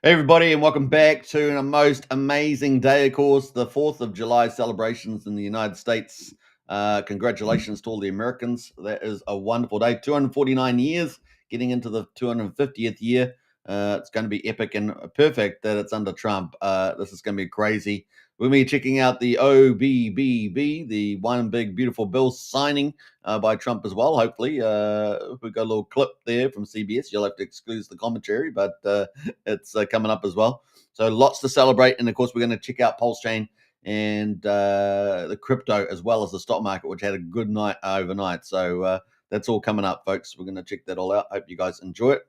Hey everybody, and welcome back to a most amazing day, of course, the 4th of July celebrations in the United States. Congratulations to all the Americans. That is a wonderful day. 249 years, getting into the 250th year. It's going to be epic and perfect that it's under Trump. This is going to be crazy. We're going to be checking out the OBBB, the One Big Beautiful Bill signing by Trump as well, hopefully. We've got a little clip there from CBS. You'll have to excuse the commentary, but it's coming up as well. So lots to celebrate. And, of course, we're going to check out PulseChain and the crypto as well as the stock market, which had a good night overnight. So that's all coming up, folks. We're going to check that all out. Hope you guys enjoy it.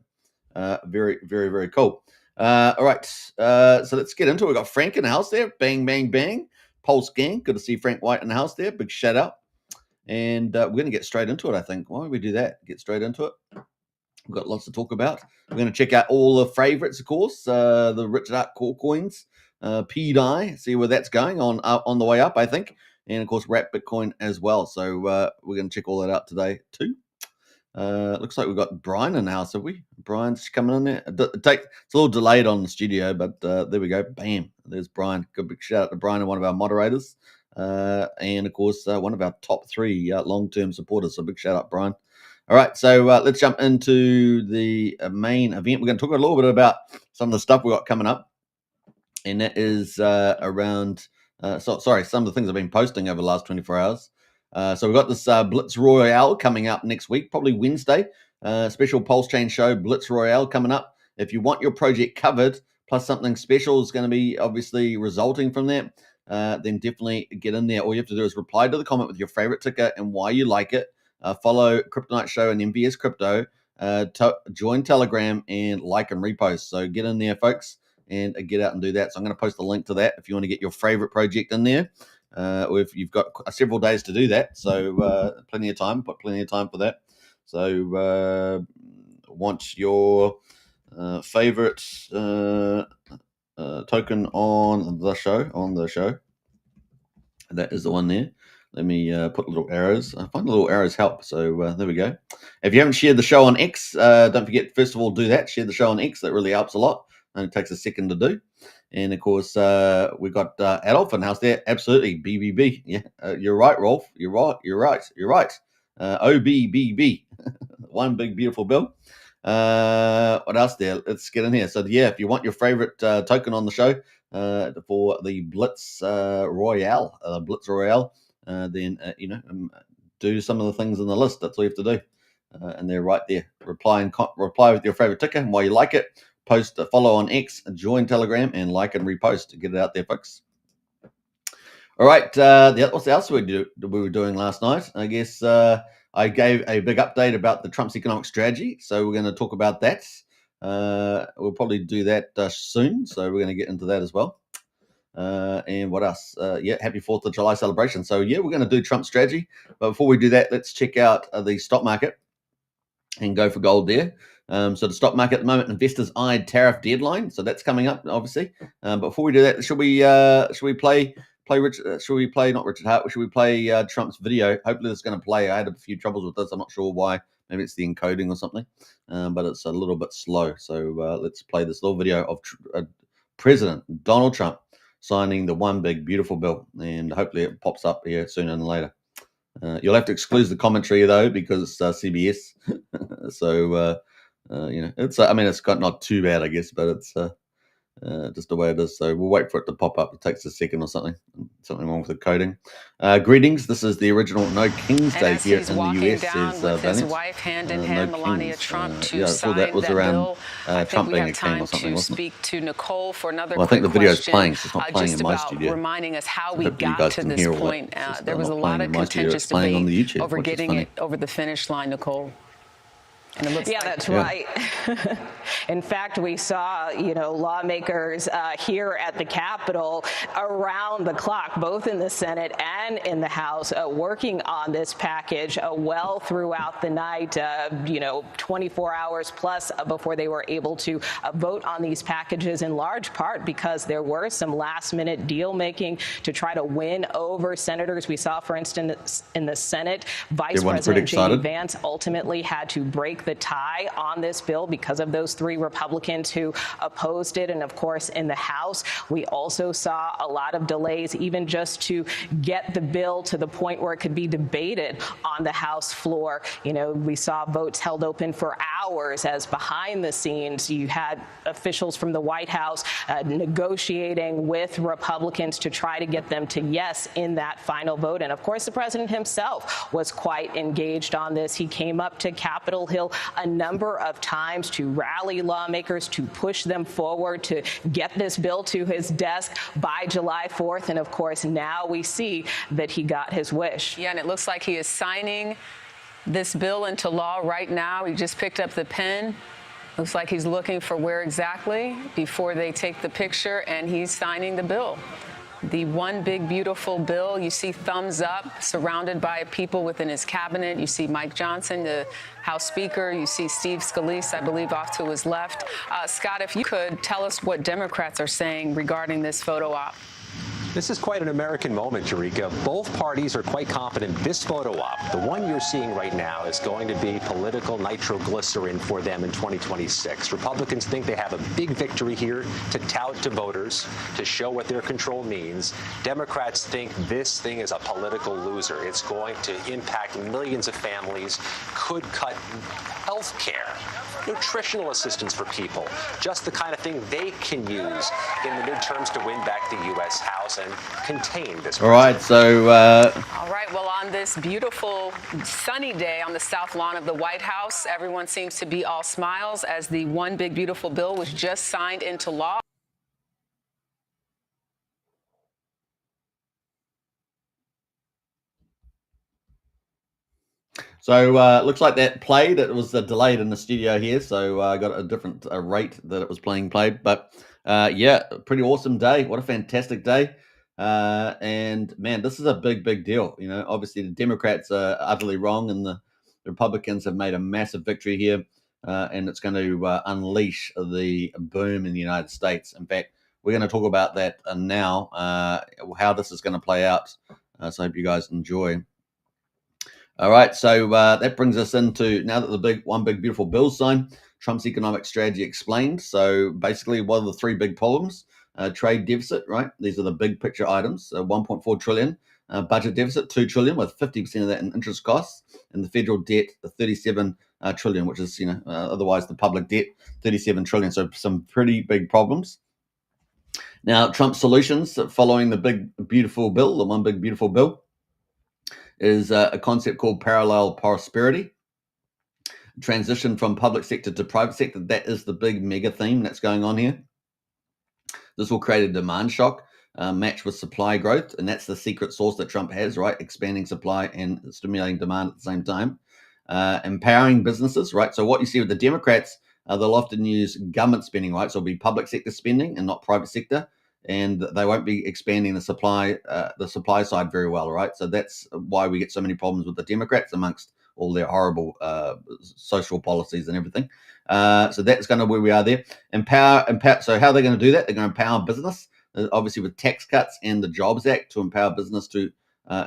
Very, very, very cool. All right. So let's get into it. We've got Frank in the house there. Bang, bang, bang. Pulse gang. Good to see Frank White in the house there. Big shout out. And we're going to get straight into it, I think. Why don't we do that? Get straight into it. We've got lots to talk about. We're going to check out all the favorites, of course. The Richard Hart core coins, PDI, see where that's going on the way up, I think. And, of course, Wrap Bitcoin as well. So we're going to check all that out today, too. Looks like we've got Brian in the house, have we? Brian's coming in there. It's a little delayed on the studio, but there we go. Bam. There's Brian. Good big shout out to Brian, one of our moderators. And, of course, one of our top 3 long-term supporters. So big shout out, Brian. All right, so let's jump into the main event. We're going to talk a little bit about some of the stuff we've got coming up. And that is around, some of the things I've been posting over the last 24 hours. So we've got this Blitz Royale coming up next week, probably Wednesday. Special PulseChain show, Blitz Royale coming up. If you want your project covered, plus something special is going to be obviously resulting from that, then definitely get in there. All you have to do is reply to the comment with your favorite ticker and why you like it. Follow Kryptonite Show and MVS Crypto. Join Telegram and like and repost. So get in there, folks, and get out and do that. So I'm going to post a link to that if you want to get your favorite project in there. Or if you've got several days to do that, so plenty of time. Put plenty of time for that. So want your favorite token on the show. That is the one there. Let me put little arrows. I find the little arrows help. So there we go. If you haven't shared the show on X, don't forget, first of all, do that. Share the show on X. That really helps a lot. And it takes a second to do. And, of course, we've got Adolf in the house there. Absolutely. BBB. Yeah, you're right, Rolf. You're right. OBBB. One Big Beautiful Bill. What else there? Let's get in here. So, yeah, if you want your favorite token on the show for the Blitz Royale, then, do some of the things in the list. That's all you have to do. And they're right there. Reply with your favorite ticker and why you like it. Post, follow on X, join Telegram, and like and repost to get it out there, folks. All right. What else we were doing last night? I guess I gave a big update about the Trump's economic strategy. So we're going to talk about that. We'll probably do that soon. So we're going to get into that as well. And what else? Happy 4th of July celebration. So, we're going to do Trump's strategy. But before we do that, let's check out the stock market and go for gold there. So the stock market at the moment, investors eyed tariff deadline. So that's coming up, obviously. Before we do that, should we play Richard? Should we play not Richard Hart? Should we play Trump's video? Hopefully it's going to play. I had a few troubles with this. I'm not sure why. Maybe it's the encoding or something. But it's a little bit slow. So let's play this little video of President Donald Trump signing the One Big Beautiful Bill, and hopefully it pops up here sooner than later. You'll have to exclude the commentary though because CBS. So. It's got not too bad, I guess, but it's just the way it is. So we'll wait for it to pop up. It takes a second or something. Something wrong with the coding. Greetings. This is the original No Kings Day here in the US. Down with his wife hand in hand, Melania Trump, to sign that bill. I think we have time to speak to Nicole for another I think the video's question, playing. So it's not playing in my just studio. about reminding us how we got to this point. There was a lot of contentious debate over getting it over the finish line, Nicole. And it looks that's right. In fact, we saw, lawmakers here at the Capitol around the clock, both in the Senate and in the House, working on this package well throughout the night, 24 hours plus before they were able to vote on these packages, in large part because there were some last-minute deal-making to try to win over senators. We saw, for instance, in the Senate, Vice President J.D. Vance ultimately had to break the tie on this bill because of those 3 Republicans who opposed it. And of course, in the House, we also saw a lot of delays, even just to get the bill to the point where it could be debated on the House floor. You know, we saw votes held open for hours, as behind the scenes you had officials from the White House negotiating with Republicans to try to get them to yes in that final vote. And of course, the president himself was quite engaged on this. He came up to Capitol Hill a number of times to rally lawmakers, to push them forward, to get this bill to his desk by July 4th. And of course, now we see that he got his wish. Yeah, and it looks like he is signing this bill into law right now. He just picked up the pen. Looks like he's looking for where exactly before they take the picture, and he's signing the bill. The one big beautiful bill. You see thumbs up, surrounded by people within his cabinet. You see Mike Johnson, the House Speaker. You see Steve Scalise, I believe, off to his left. Scott, if you could tell us what Democrats are saying regarding this photo op. This is quite an American moment, Eureka. Both parties are quite confident this photo op, the one you're seeing right now, is going to be political nitroglycerin for them in 2026. Republicans think they have a big victory here to tout to voters, to show what their control means. Democrats think this thing is a political loser. It's going to impact millions of families, could cut health care, nutritional assistance for people, just the kind of thing they can use in the midterms to win back the U.S. House and contain this. All right, so... All right, well, on this beautiful sunny day on the south lawn of the White House, everyone seems to be all smiles as the one big beautiful bill was just signed into law. So looks like that played. It was delayed in the studio here, so I got a different rate that it was played. But yeah, pretty awesome day. What a fantastic day. And man, this is a big deal. You know, obviously the Democrats are utterly wrong, and the Republicans have made a massive victory here, and it's going to unleash the boom in the United States. In fact, we're going to talk about that now, how this is going to play out. So I hope you guys enjoy. All right, so that brings us into, now that the one big beautiful bill signed, Trump's economic strategy explained. So basically, what are the three big problems? Trade deficit, right? These are the big picture items. 1.4 trillion. Budget deficit, 2 trillion, with 50% of that in interest costs. And the federal debt, the 37 trillion, which is, otherwise the public debt, 37 trillion. So some pretty big problems. Now, Trump's solutions following the big beautiful bill, the one big beautiful bill, is a concept called parallel prosperity. Transition from public sector to private sector. That is the big mega theme that's going on here. This will create a demand shock matched with supply growth. And that's the secret sauce that Trump has, right? Expanding supply and stimulating demand at the same time. Empowering businesses, right? So what you see with the Democrats, they'll often use government spending, right? So it'll be public sector spending and not private sector. And they won't be expanding the supply side very well, right? So that's why we get so many problems with the Democrats amongst all their horrible social policies and everything. So that's kind of where we are there. Empower. So how are they going to do that? They're going to empower business, obviously with tax cuts and the Jobs Act to empower business to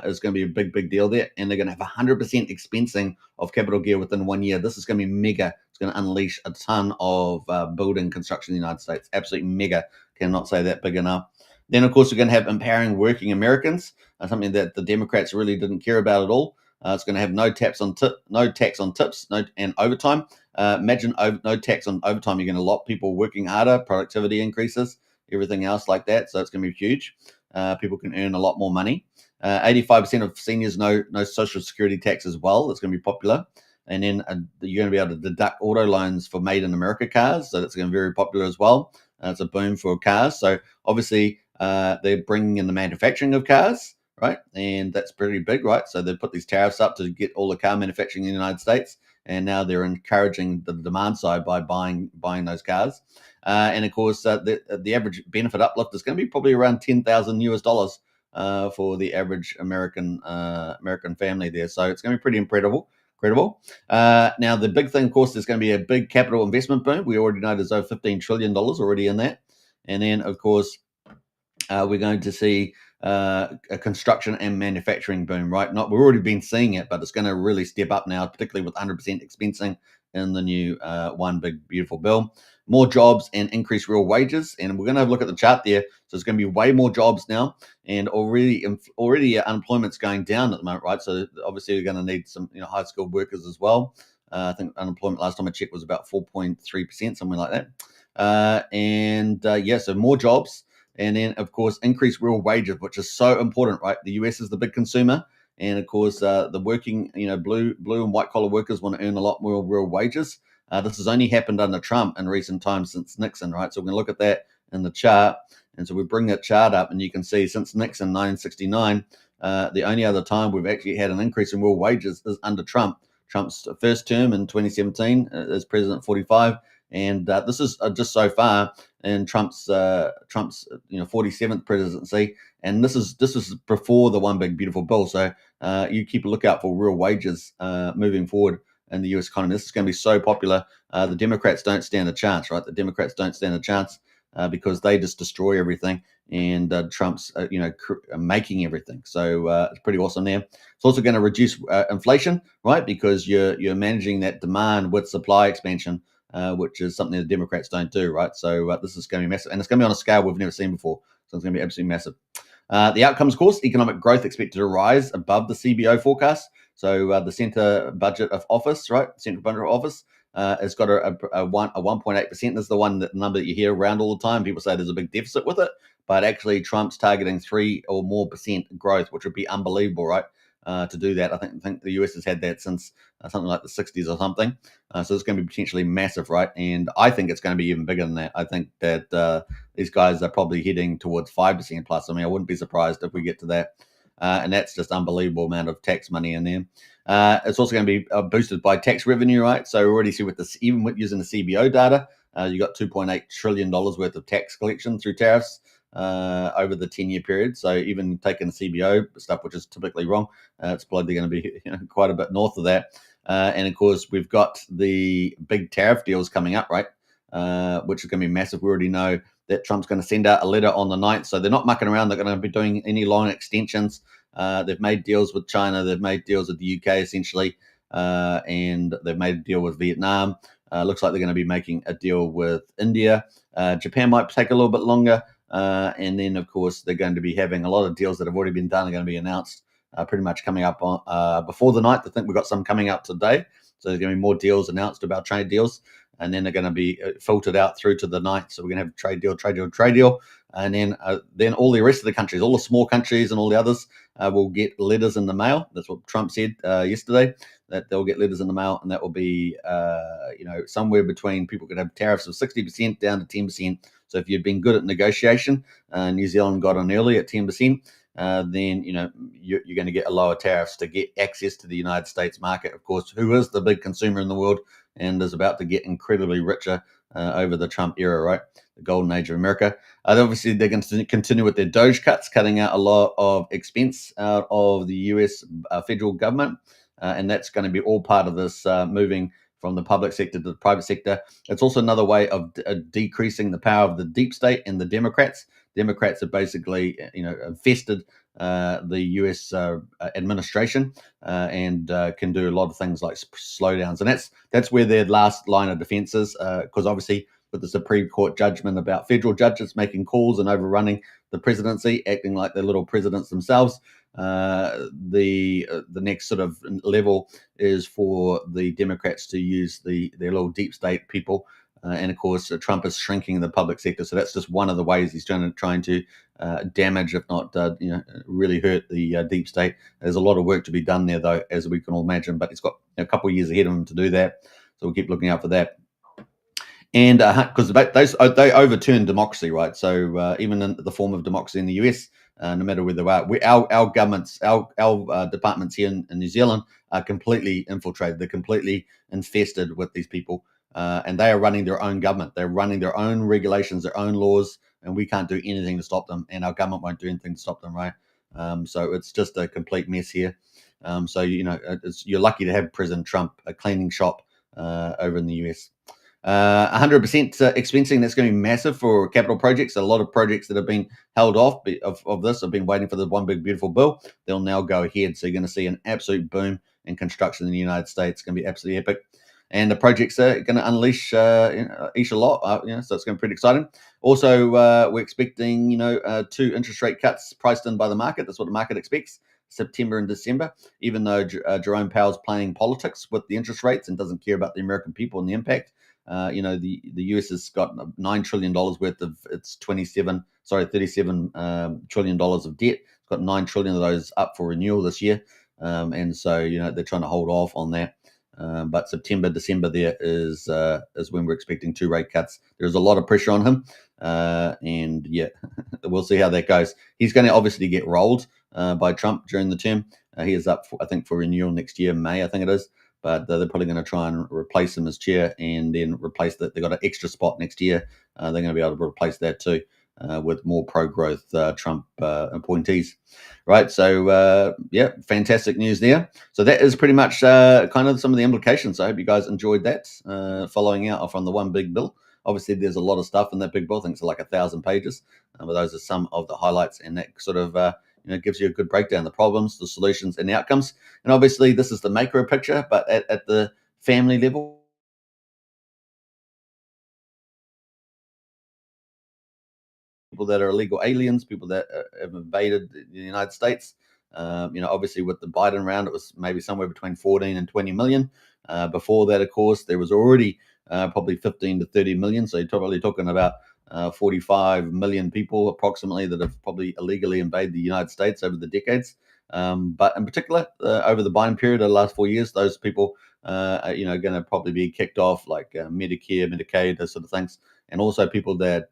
is going to be a big deal there. And they're going to have 100% expensing of capital gear within 1 year. This is going to be mega. It's going to unleash a ton of building construction in the United States. Absolutely mega. Cannot say that big enough. Then, of course, we're going to have empowering working Americans, something that the Democrats really didn't care about at all. It's going to have no tax on tips, and overtime. Imagine no tax on overtime. You're going to lock people working harder, productivity increases, everything else like that. So it's going to be huge. People can earn a lot more money. 85% of seniors no Social Security tax as well. It's going to be popular. And then you're going to be able to deduct auto loans for made in America cars. So that's going to be very popular as well. It's a boom for cars. So obviously they're bringing in the manufacturing of cars, right? And that's pretty big, right? So they put these tariffs up to get all the car manufacturing in the United States. And now they're encouraging the demand side by buying those cars. And of course, the average benefit uplift is going to be probably around $10,000 for the average American family there. So it's going to be pretty incredible. Now, the big thing, of course, there's going to be a big capital investment boom. We already know there's over $15 trillion already in that. And then, of course, we're going to see a construction and manufacturing boom, right? We've already been seeing it, but it's going to really step up now, particularly with 100% expensing in the new One Big Beautiful Bill. More jobs and increased real wages. And we're going to have a look at the chart there. So it's going to be way more jobs now. And already unemployment's going down at the moment, right? So obviously we're going to need some high skilled workers as well. I think unemployment last time I checked was about 4.3%, something like that. So more jobs. And then, of course, increased real wages, which is so important, right? The US is the big consumer. And, of course, the working, blue and white collar workers want to earn a lot more real wages. This has only happened under Trump in recent times since Nixon, right? So we're going to look at that in the chart. And so we bring that chart up, and you can see since Nixon 1969, the only other time we've actually had an increase in real wages is under Trump. Trump's first term in 2017 as President 45. And this is just so far in Trump's 47th presidency, and this is before the One Big Beautiful Bill. So you keep a lookout for real wages moving forward in the U.S. economy. This is going to be so popular. The Democrats don't stand a chance, right? The Democrats don't stand a chance because they just destroy everything, and Trump's making everything. So it's pretty awesome there. It's also going to reduce inflation, right? Because you're managing that demand with supply expansion. Which is something the Democrats don't do, right? So this is going to be massive. And it's going to be on a scale we've never seen before. So it's going to be absolutely massive. The outcomes, of course, economic growth expected to rise above the CBO forecast. So the Centre Budget of Office, right? Central Budget of Office has got a 1.8%. This is the number that you hear around all the time. People say there's a big deficit with it. But actually, Trump's targeting 3 or more % growth, which would be unbelievable, right? To do that. I think the US has had that since something like the 60s or something. So it's going to be potentially massive, right? And I think it's going to be even bigger than that. I think that these guys are probably heading towards 5% plus. I mean, I wouldn't be surprised if we get to that. And that's just unbelievable amount of tax money in there. It's also going to be boosted by tax revenue, right? So we already see with this, even with using the CBO data, you got $2.8 trillion worth of tax collection through tariffs over the 10-year period. So even taking the CBO stuff, which is typically wrong, it's probably going to be quite a bit north of that. And of course, we've got the big tariff deals coming up, right? Which is going to be massive. We already know that Trump's going to send out a letter on the 9th. So they're not mucking around. They're going to be doing any long extensions. They've made deals with China. They've made deals with the UK, essentially. And they've made a deal with Vietnam. Looks like they're going to be making a deal with India. Japan might take a little bit longer. And then, of course, they're going to be having a lot of deals that have already been done are going to be announced pretty much coming up on before the 9th. I think we've got some coming up today. So there's going to be more deals announced about trade deals. And then they're going to be filtered out through to the 9th. So we're going to have trade deal. And then all the rest of the countries, all the small countries and all the others will get letters in the mail. That's what Trump said yesterday, that they'll get letters in the mail. And that will be, somewhere between, people could have tariffs of 60% down to 10%. So if you've been good at negotiation, New Zealand got on early at 10%, then you're going to get a lower tariffs to get access to the United States market, of course, who is the big consumer in the world and is about to get incredibly richer over the Trump era, right? The golden age of America. Obviously, they're going to continue with their Doge cuts, cutting out a lot of expense out of the US federal government. And that's going to be all part of this moving from the public sector to the private sector. It's also another way of decreasing the power of the deep state and the Democrats. Democrats have basically, infested the U.S. Administration and can do a lot of things like slowdowns. And that's where their last line of defense is, because obviously with the Supreme Court judgment about federal judges making calls and overrunning the presidency, acting like they're little presidents themselves, the next sort of level is for the Democrats to use their little deep state people. And of course, Trump is shrinking the public sector. So that's just one of the ways he's trying to damage, if not, really hurt the deep state. There's a lot of work to be done there, though, as we can all imagine. But he's got a couple of years ahead of him to do that. So we'll keep looking out for that. And because they overturn democracy, right? So even in the form of democracy in the US, no matter where they are, our governments, our departments here in New Zealand are completely infiltrated. They're completely infested with these people. And they are running their own government. They're running their own regulations, their own laws, and we can't do anything to stop them. And our government won't do anything to stop them, right? So it's just a complete mess here. So, you're lucky to have President Trump cleaning shop over in the US. 100% expensing, that's going to be massive for capital projects. A lot of projects that have been held off of this have been waiting for the One Big Beautiful Bill. They'll now go ahead. So you're going to see an absolute boom in construction in the United States. It's going to be absolutely epic. and the projects are going to unleash each a lot. So it's going to be pretty exciting. Also, we're expecting 2 interest rate cuts priced in by the market. That's what the market expects, September and December. Even though Jerome Powell's playing politics with the interest rates and doesn't care about the American people and the impact. The US has got $9 trillion worth of its 37 trillion dollars of debt. It's got 9 trillion of those up for renewal this year, and so they're trying to hold off on that. But September, December, there is when we're expecting 2 rate cuts. There's a lot of pressure on him, and yeah, we'll see how that goes. He's going to obviously get rolled by Trump during the term. He is up, I think, for renewal next year, May, I think it is. But they're probably going to try and replace him as chair, and then replace that. They've got an extra spot next year. They're going to be able to replace that too with more pro-growth Trump appointees. Right. So, fantastic news there. So that is pretty much kind of some of the implications. I hope you guys enjoyed that, following out from the one big bill. Obviously, there's a lot of stuff in that big bill. I think it's like 1,000 pages. But those are some of the highlights, and that sort of gives you a good breakdown of the problems, the solutions, and the outcomes. And obviously, this is the macro picture, but at the family level, people that are illegal aliens, people that have invaded the United States. Obviously with the Biden round, it was maybe somewhere between 14 and 20 million. Before that, of course, there was already probably 15 to 30 million. So you're probably talking about 45 million people approximately that have probably illegally invaded the United States over the decades. But in particular, over the Biden period of the last 4 years, those people are going to probably be kicked off, like Medicare, Medicaid, those sort of things. And also people that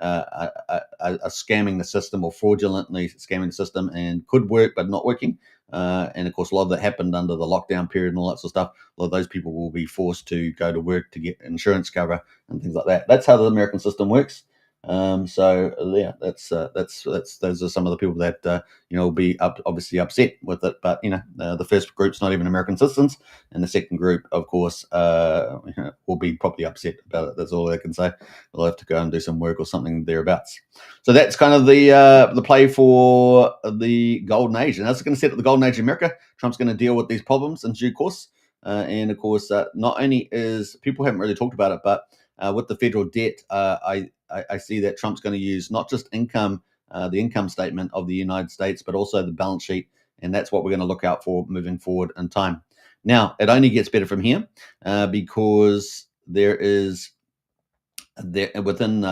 are scamming the system or fraudulently scamming the system and could work but not working. And of course, a lot of that happened under the lockdown period and all that sort of stuff. A lot of those people will be forced to go to work to get insurance cover and things like that. That's how the American system works. So yeah, that's those are some of the people that will be obviously upset with it. But the first group's not even American citizens, and the second group, of course, will be probably upset about it. That's all I can say. They'll have to go and do some work or something thereabouts. So that's kind of the play for the golden age, and that's going to set up the golden age of America. Trump's going to deal with these problems in due course, and of course, not only is people haven't really talked about it, but with the federal debt, I see that Trump's going to use not just the income statement of the United States, but also the balance sheet. And that's what we're going to look out for moving forward in time. Now, it only gets better from here because within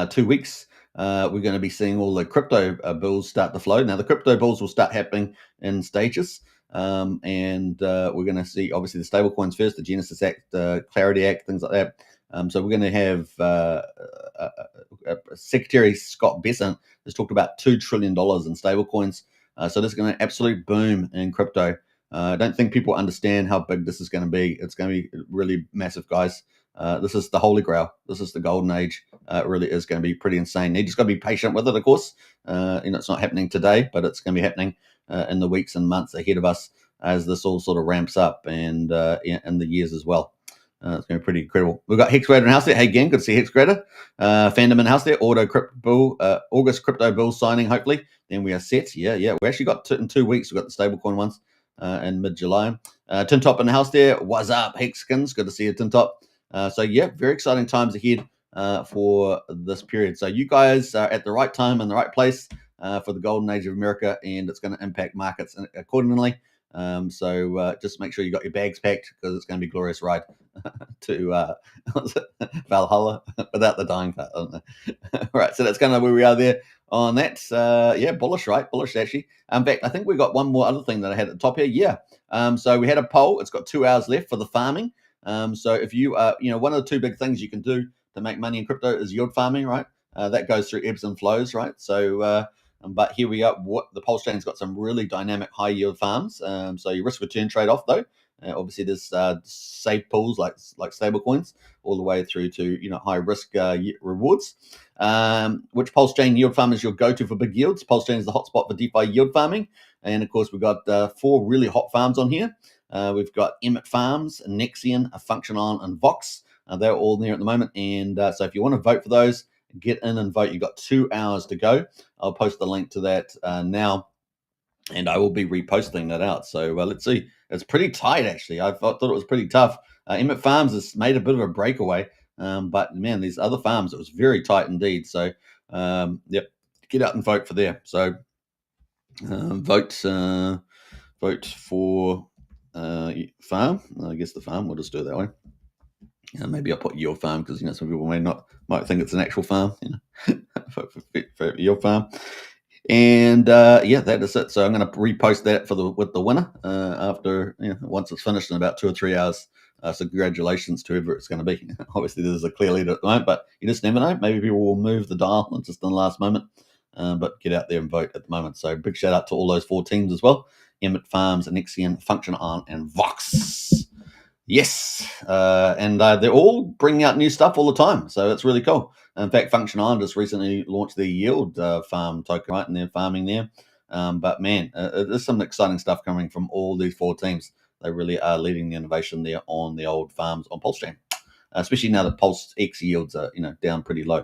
2 weeks, we're going to be seeing all the crypto bills start to flow. Now, the crypto bills will start happening in stages. And we're going to see, obviously, the stable coins first, the Genesis Act, Clarity Act, things like that. So we're going to have Secretary Scott Bessent has talked about $2 trillion in stablecoins. So this is going to absolute boom in crypto. I don't think people understand how big this is going to be. It's going to be really massive, guys. This is the holy grail. This is the golden age. It really is going to be pretty insane. You just got to be patient with it, of course. It's not happening today, but it's going to be happening in the weeks and months ahead of us as this all sort of ramps up, and in the years as well. It's going to be pretty incredible. We've got Hex Grader in house there. Hey, again, good to see Hex Grader. Fandom in house there. August crypto bill signing, hopefully. Then we are set. Yeah. We actually got in 2 weeks. We've got the stablecoin ones in mid-July. Tin Top in the house there. What's up, Hexkins? Good to see you, Tin Top. So, yeah, very exciting times ahead for this period. So you guys are at the right time and the right place for the golden age of America, and it's going to impact markets accordingly. So just make sure you got your bags packed, because it's going to be a glorious ride to Valhalla without the dying part. I don't know. Right, so that's kind of where we are there on that. Bullish, right? Bullish, actually. In fact, I think we got one more other thing that I had at the top here. Yeah. So we had a poll. It's got 2 hours left for the farming. So if you one of the 2 big things you can do to make money in crypto is yield farming, right? That goes through ebbs and flows, right? So but here we are. The PulseChain's got some really dynamic high yield farms. So your risk return trade off, though, obviously there's safe pools like stable coins, all the way through to high risk rewards. Which PulseChain yield farm is your go-to for big yields? PulseChain is the hotspot for DeFi yield farming, and of course we've got 4 really hot farms on here. We've got Emmett Farms, Nexian, Functionon, and Vox. They're all there at the moment, and so if you want to vote for those, get in and vote. You've got 2 hours to go. I'll post the link to that now, and I will be reposting that out. So let's see. It's pretty tight, actually. I thought it was pretty tough. Emmett Farms has made a bit of a breakaway, but man, these other farms, it was very tight indeed. So yep, get out and vote for there. So vote for farm. I guess the farm. We'll just do it that way. Maybe I'll put your farm because some people might think it's an actual farm. For your farm. And yeah, that is it. So I'm going to repost that with the winner after once it's finished in about 2 or 3 hours. So congratulations to whoever it's going to be. Obviously, there's a clear leader at the moment, but you just never know. Maybe people will move the dial just in the last moment. But get out there and vote at the moment. So big shout out to all those 4 teams as well: Emmett Farms, Anexian, Function On, and Vox. Yes, and they're all bringing out new stuff all the time, so it's really cool. In fact, Function On just recently launched their yield farm token, right, and they're farming there. But man, there's some exciting stuff coming from all these 4 teams. They really are leading the innovation there on the old farms on PulseChain. Especially now that Pulse X yields are down pretty low.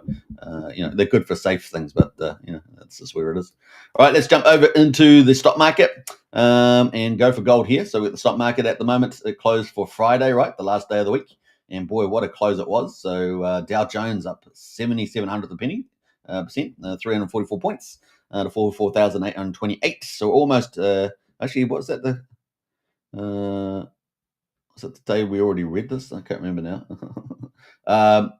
They're good for safe things, but that's just where it is. All right, let's jump over into the stock market and go for gold here. So with the stock market at the moment, it closed for Friday, right, the last day of the week, and boy, what a close it was. So Dow Jones up 0.77 percent, 344 points to 44,828. So almost actually, what's that the was it the day we already read this? I can't remember now.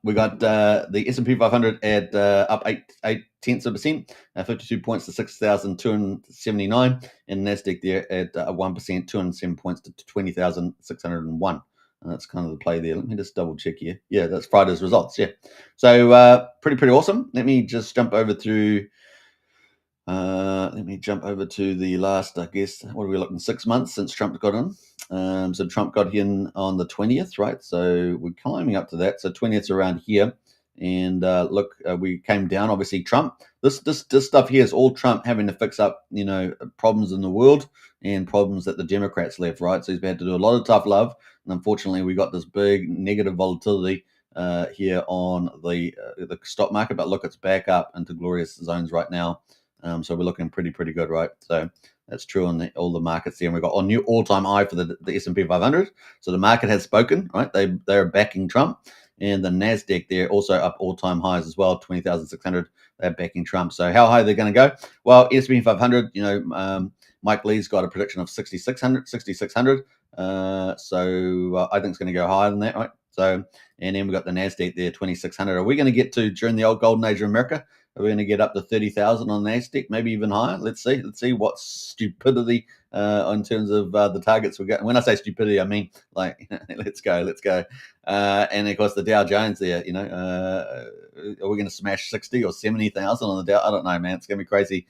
We got the S&P 500 at up 0.8%, 52 points to 6,279, and Nasdaq there at 1%, 207 points to 20,601. And that's kind of the play there. Let me just double check here. Yeah, that's Friday's results. Yeah, so pretty awesome. Let me just jump over through. Let me jump over to the last, I guess, what are we looking, 6 months since Trump got in. So Trump got in on the 20th, right? So we're climbing up to that. So 20th around here. And look, we came down, obviously, Trump. This stuff here is all Trump having to fix up, problems in the world and problems that the Democrats left, right? So he's had to do a lot of tough love. And unfortunately, we got this big negative volatility here on the stock market. But look, it's back up into glorious zones right now. So we're looking pretty good, right? So that's true on all the markets there. And we've got a new all-time high for the S&P 500. So the market has spoken, right? They're backing Trump. And the Nasdaq there also up all-time highs as well, 20,600. They're backing Trump. So how high they're going to go? Well, S&P 500, Mike Lee's got a prediction of 6,600. So I think it's going to go higher than that, right? So, and then we've got the Nasdaq there, 2,600. Are we going to get to, during the old golden age of America, are we going to get up to 30,000 on NASDAQ, maybe even higher? Let's see. Let's see what stupidity in terms of the targets we got. When I say stupidity, I mean like let's go. And of course the Dow Jones there. Are we going to smash 60 or 70,000 on the Dow? I don't know, man. It's going to be crazy.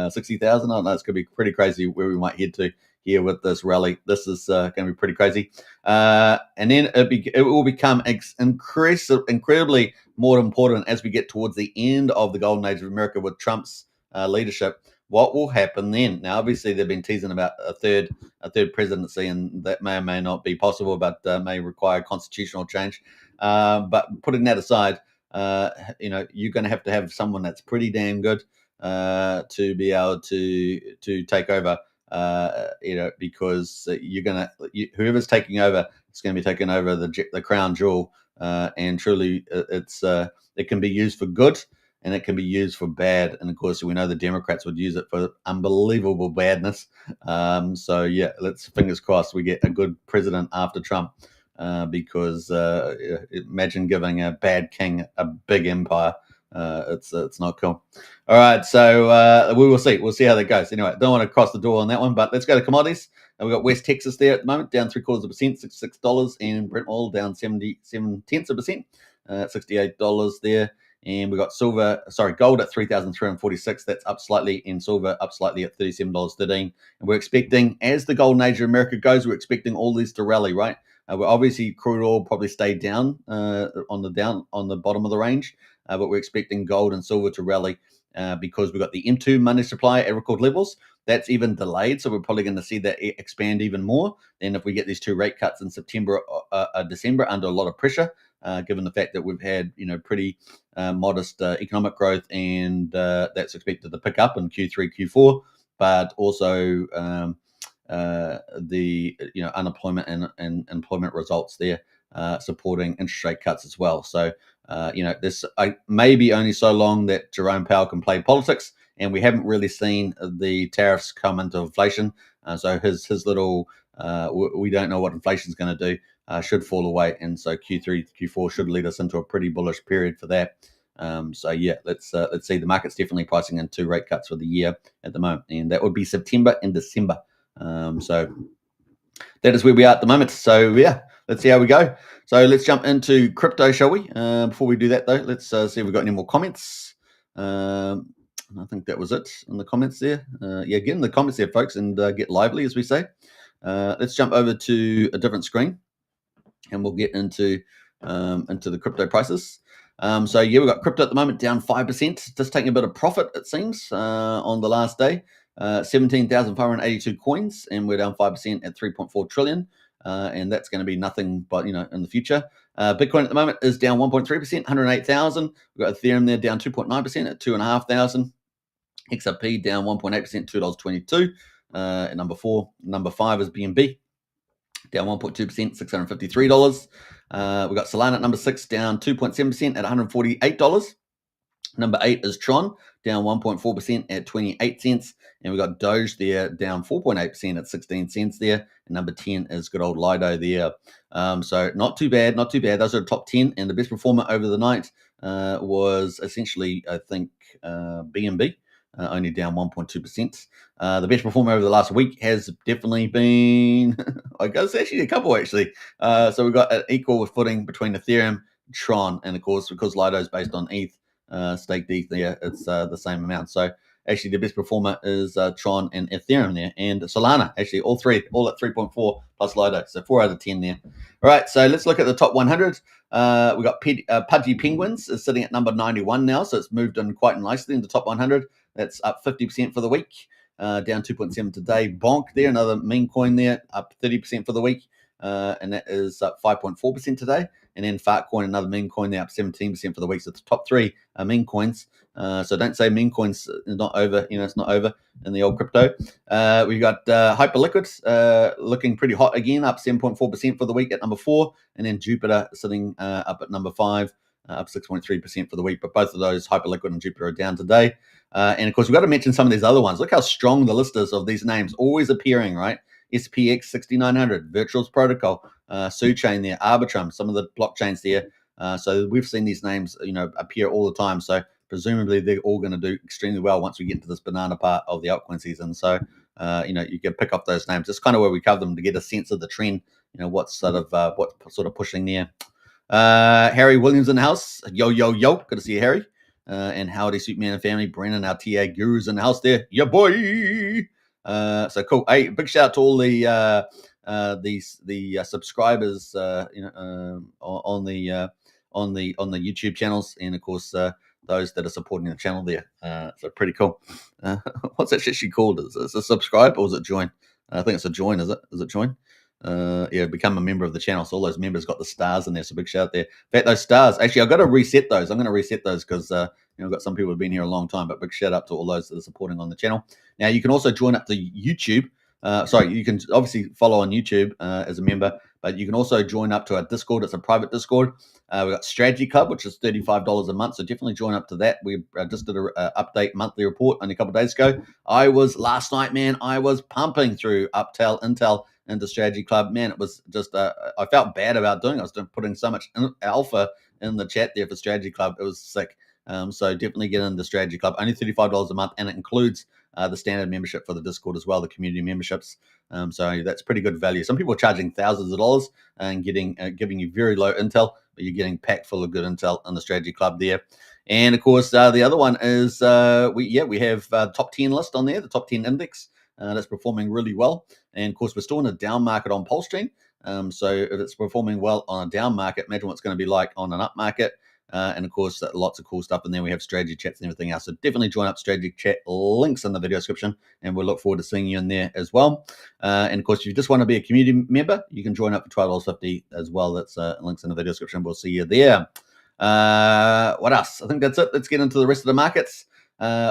60,000. I don't know. It's going to be pretty crazy where we might head to here with this rally. This is going to be pretty crazy. And then it will become incredibly more important as we get towards the end of the golden age of America with Trump's leadership. What will happen then? Now, obviously, they've been teasing about a third presidency, and that may or may not be possible, but may require constitutional change. But putting that aside, you're going to have someone that's pretty damn good to be able to take over. Because whoever's taking over is going to be taking over the crown jewel, and truly, it can be used for good and it can be used for bad. And of course, we know the Democrats would use it for unbelievable badness. So yeah, let's fingers crossed we get a good president after Trump, because imagine giving a bad king a big empire. It's not cool. All right, so we will see. We'll see how that goes. Anyway, don't want to cross the door on that one, but let's go to commodities. And we've got West Texas there at the moment, down 0.75%, $66, and Brent oil down 0.77%, $68 there. And we've got gold at 3,346. That's up slightly, and silver up slightly at $37.13. And we're expecting, as the golden age of America goes, we're expecting all these to rally, right? We're obviously crude oil probably stayed down on the bottom of the range, but we're expecting gold and silver to rally because we've got the M2 money supply at record levels. That's even delayed, so we're probably going to see that expand even more than if we get these 2 rate cuts in September, December, under a lot of pressure, given the fact that we've had pretty modest economic growth, and that's expected to pick up in Q3, Q4, but also the unemployment and employment results there supporting interest rate cuts as well. So, this maybe only so long that Jerome Powell can play politics, and we haven't really seen the tariffs come into inflation. So his little we don't know what inflation is going to do should fall away, and so Q3, Q4 should lead us into a pretty bullish period for that. So yeah, let's see. The market's definitely pricing in 2 rate cuts for the year at the moment, and that would be September and December. So that is where we are at the moment. So yeah, let's see how we go. So let's jump into crypto, shall we? Before we do that, though, let's see if we've got any more comments. I think that was it in the comments there. Yeah, get in the comments there, folks, and get lively, as we say. Let's jump over to a different screen, and we'll get into the crypto prices. So yeah, we've got crypto at the moment down 5%, just taking a bit of profit, it seems, on the last day. 17,582 coins, and we're down 5% at 3.4 trillion. And that's going to be nothing but, in the future. Bitcoin at the moment is down 1.3%, 108,000. We've got Ethereum there down 2.9% at 2,500. XRP down 1.8%, $2.22. At number 4. Number 5 is BNB, down 1.2%, $653. We've got Solana at number 6, down 2.7% at $148. Number 8 is Tron, down 1.4% at 28 cents. And we've got Doge there, down 4.8% at 16 cents there. And number 10 is good old Lido there. So not too bad, not too bad. Those are the top 10. And the best performer over the night was essentially, I think, BNB, only down 1.2%. The best performer over the last week has definitely been, I guess, actually a couple, actually. So we've got an equal footing between Ethereum, Tron, and of course, because Lido is based on ETH, staked ETH there, it's the same amount. So actually the best performer is Tron and Ethereum there, and Solana, actually all at 3.4 plus Lido, so 4 out of 10 there. All right, so let's look at the top 100. We've got Pudgy Penguins is sitting at number 91 now, so it's moved in quite nicely in the top 100. That's up 50% for the week, down 2.7 today. Bonk there, another meme coin there, up 30% for the week, and that is up 5.4% today. And then Fartcoin, another meme coin, they're up 17% for the week. So the top 3 are meme coins. So don't say meme coins is not over. It's not over in the old crypto. We've got Hyperliquid looking pretty hot again, up 7.4% for the week at number 4. And then Jupiter sitting up at number 5, up 6.3% for the week. But both of those, Hyperliquid and Jupiter, are down today. And of course, we've got to mention some of these other ones. Look how strong the list is of these names, always appearing, right? SPX 6900, Virtuals Protocol, SuChain there, Arbitrum, some of the blockchains there. So we've seen these names, appear all the time. So presumably they're all going to do extremely well once we get into this banana part of the altcoin season. So, you can pick up those names. It's kind of where we cover them to get a sense of the trend, what's sort of pushing there. Harry Williams in the house. Yo. Good to see you, Harry. And howdy, Superman and family. Brennan, our TA gurus in the house there. Yeah, boy. So cool. Hey, big shout out to all the subscribers, on the YouTube channels, and of course those that are supporting the channel there. So pretty cool. What's that shit she called? Is it a subscribe or is it join? I think it's a join. Is it? Is it join? Yeah, become a member of the channel. So all those members got the stars in there. So big shout out there. In fact, those stars, actually, I've got to reset those. I'm going to reset those because, I've got some people who've been here a long time, but big shout out to all those that are supporting on the channel. Now, you can also join up to YouTube. You can obviously follow on YouTube as a member, but you can also join up to our Discord. It's a private Discord. We've got Strategy Club, which is $35 a month. So definitely join up to that. We just did an update monthly report only a couple of days ago. Last night, man, I was pumping through Intel into Strategy Club. Man, it was just, I felt bad about doing it. I was putting so much alpha in the chat there for Strategy Club. It was sick. So definitely get into Strategy Club. Only $35 a month, and it includes the standard membership for the Discord as well, the community memberships. So that's pretty good value. Some people are charging thousands of dollars and giving you very low intel, but you're getting packed full of good intel in the Strategy Club there. And of course, the other one is we have top 10 list on there, the top 10 index that's performing really well. And of course, we're still in a down market on PulseChain. So if it's performing well on a down market, imagine what it's going to be like on an up market. And of course, lots of cool stuff. And then we have strategy chats and everything else. So definitely join up strategy chat. Links in the video description. And we'll look forward to seeing you in there as well. And of course, if you just want to be a community member, you can join up for $12.50 as well. That's links in the video description. We'll see you there. What else? I think that's it. Let's get into the rest of the markets.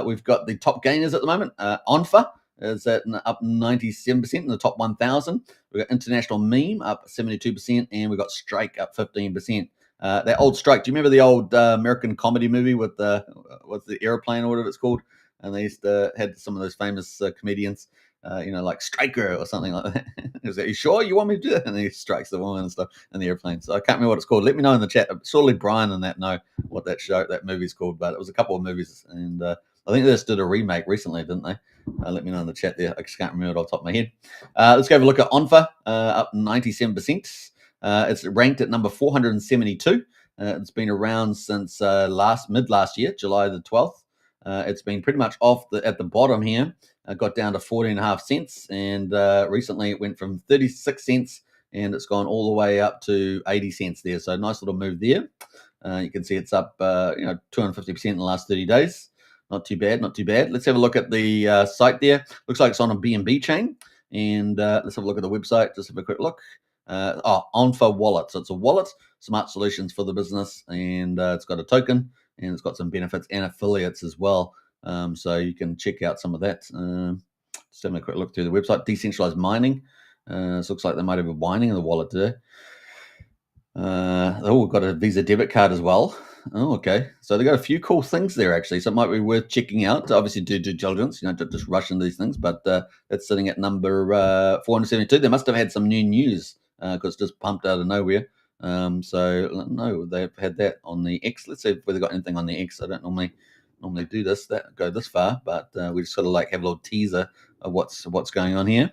We've got the top gainers at the moment. ONFA is at up 97% in the top 1,000. We've got International Meme up 72%, and we've got Strike up 15%. That old Strike, do you remember the old American comedy movie with what's the airplane or whatever it's called? And they used to had some of those famous comedians, like Striker or something like that. He was like, "You sure you want me to do that?" And he strikes the woman and stuff in the airplane. So I can't remember what it's called. Let me know in the chat. Surely Brian and that know what that movie's called, but it was a couple of movies, and I think they just did a remake recently, didn't they? Let me know in the chat there. I just can't remember it off the top of my head. Let's go have a look at ONFA, up 97%. It's ranked at number 472. It's been around since mid last year, July the 12th. It's been pretty much at the bottom here. Got down to 14.5 cents, and recently it went from 36 cents, and it's gone all the way up to 80 cents there. So nice little move there. You can see it's up 250% in the last 30 days. Not too bad, not too bad. Let's have a look at the site there. Looks like it's on a BNB chain, and let's have a look at the website. Just have a quick look. ONFA wallet. So it's a wallet, smart solutions for the business, and it's got a token, and it's got some benefits and affiliates as well. So you can check out some of that. Just having a quick look through the website. Decentralized mining. This looks like they might have a mining in the wallet today. We've got a Visa debit card as well. Oh, okay. So they've got a few cool things there, actually. So it might be worth checking out. To obviously do due diligence, don't just rush into these things. But that's sitting at number 472. They must have had some new news because it's just pumped out of nowhere. So no, they've had that on the X. Let's see if they've got anything on the X. I don't normally do this, go this far, but we just sort of like have a little teaser of what's going on here.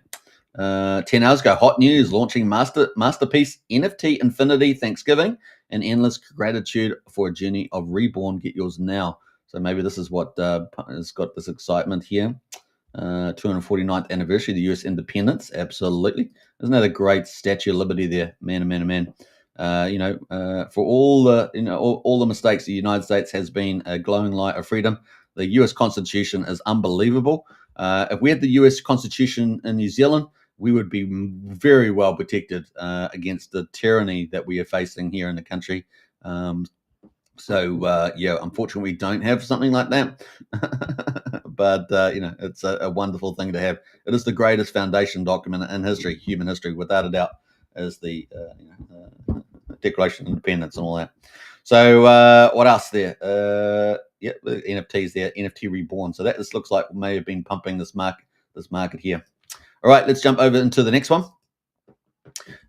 10 hours ago, hot news, launching Masterpiece NFT Infinity Thanksgiving and endless gratitude for a journey of reborn. Get yours now. So maybe this is what has got this excitement here. 249th anniversary of the US independence. Absolutely. Isn't that a great Statue of Liberty there? Man, man. For all the mistakes, the United States has been a glowing light of freedom. The US Constitution is unbelievable. If we had the US Constitution in New Zealand, we would be very well protected against the tyranny that we are facing here in the country. Unfortunately, we don't have something like that. But it's a wonderful thing to have. It is the greatest foundation document in history, human history, without a doubt, is the Declaration of Independence and all that. So what else there? The NFTs there, NFT Reborn. So this looks like may have been pumping this market here. All right, let's jump over into the next one.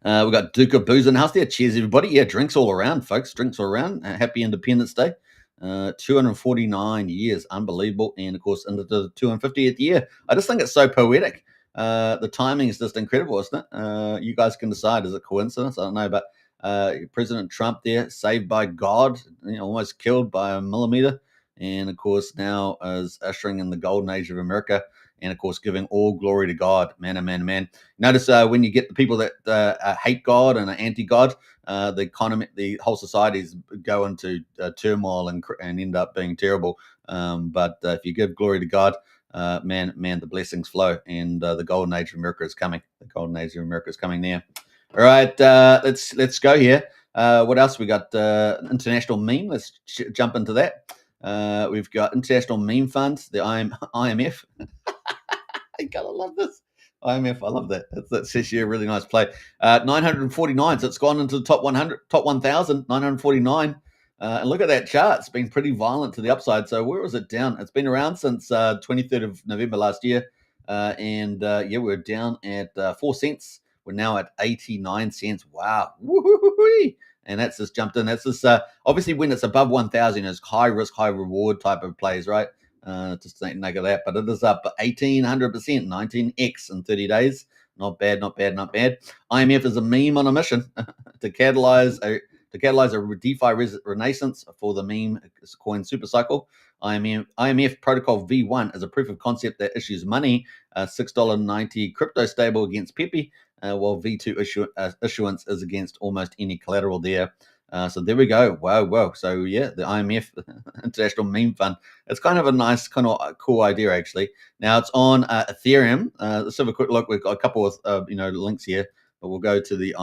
We've got Duke of Booze in the house there. Cheers, everybody. Yeah, drinks all around, folks. Drinks all around. Happy Independence Day. 249 years. Unbelievable. And, of course, into the 250th year. I just think it's so poetic. The timing is just incredible, isn't it? You guys can decide. Is it coincidence? I don't know. But President Trump there, saved by God, almost killed by a millimeter. And, of course, now is ushering in the golden age of America. And, of course, giving all glory to God. Man. Notice when you get the people that hate God and are anti-God, the economy, the whole societies go into turmoil and end up being terrible. But if you give glory to God, man, the blessings flow. And the golden age of America is coming. The golden age of America is coming there. All right, let's go here. What else we got? International Meme. Let's jump into that. We've got International Meme Fund, the IMF. I gotta love this. IMF, I love that. That's actually a really nice play. 949, so it's gone into the top 100, top 1,000, 949. And look at that chart. It's been pretty violent to the upside. So where was it down? It's been around since 23rd of November last year. We're down at 4 cents. We're now at 89 cents. Wow. Woo-hoo-hoo-hoo. And that's just jumped in. That's just obviously when it's above 1,000, it's high risk, high reward type of plays, right? Just think of that, but it is up 1,800%, 19x in 30 days. Not bad. IMF is a meme on a mission to catalyze a DeFi renaissance for the meme coin supercycle. IMF Protocol V1 is a proof of concept that issues money, $6.90 crypto stable against Pepe, while V2 issuance is against almost any collateral there. So there we go. Wow. So yeah, the IMF International Meme Fund. It's kind of a nice, kind of cool idea actually. Now it's on Ethereum. Let's have a quick look. We've got a couple of links here, but we'll go to the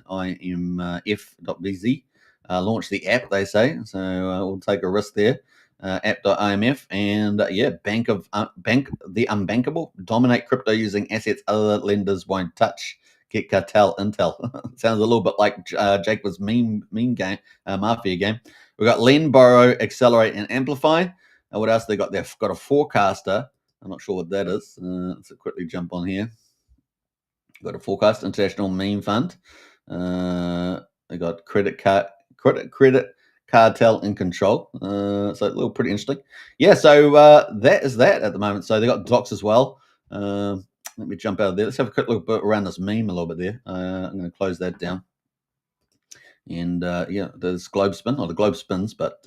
imf.bz. Launch the app, they say. So we'll take a risk there. app.imf, and Bank the Unbankable, dominate crypto using assets other lenders won't touch. Get cartel intel. Sounds a little bit like Jacob's meme game, mafia game. We've got lend, borrow, accelerate, and amplify. What else they got? They've got a forecaster. I'm not sure what that is. Let's quickly jump on here. Got a forecast, international meme fund. They got credit cartel in control. So a little pretty interesting. Yeah, so that is that at the moment. So they got docs as well. Let me jump out of there. Let's have a quick look around this meme a little bit there. I'm going to close that down. And there's Globe Spin, or the Globe Spins, but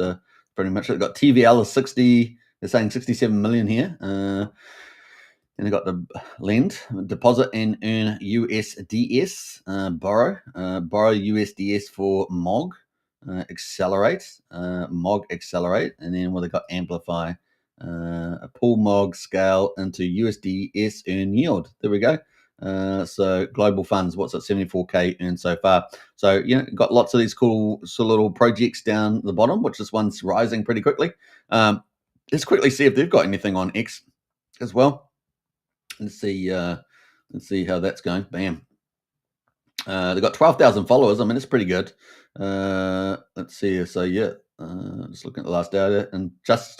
pretty much they've got TVL is 60. They're saying 67 million here. And they got the lend, deposit and earn USDS, borrow USDS for MOG, accelerate, MOG accelerate, and then they got amplify, pull MOG scale into USDS earn yield. There we go. So global funds, what's at 74K earned so far. So got lots of these cool little projects down the bottom, which this one's rising pretty quickly. Let's quickly see if they've got anything on X as well. Let's see how that's going. Bam. They've got 12,000 followers. I mean, it's pretty good. Let's see. So just looking at the last data, and just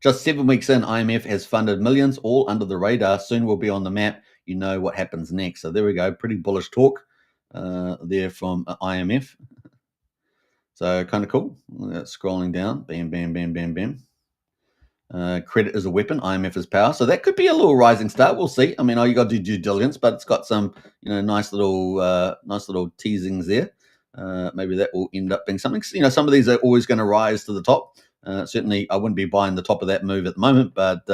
7 weeks in, IMF has funded millions, all under the radar. Soon we'll be on the map. You know what happens next. So there we go. Pretty bullish talk there from IMF. So kind of cool. Scrolling down. Bam, bam, bam, bam, bam. Credit is a weapon, IMF is power. So that could be a little rising start. We'll see. I mean, you got to do due diligence, but it's got some, nice little teasings there. Maybe that will end up being something. Some of these are always going to rise to the top. Certainly, I wouldn't be buying the top of that move at the moment, but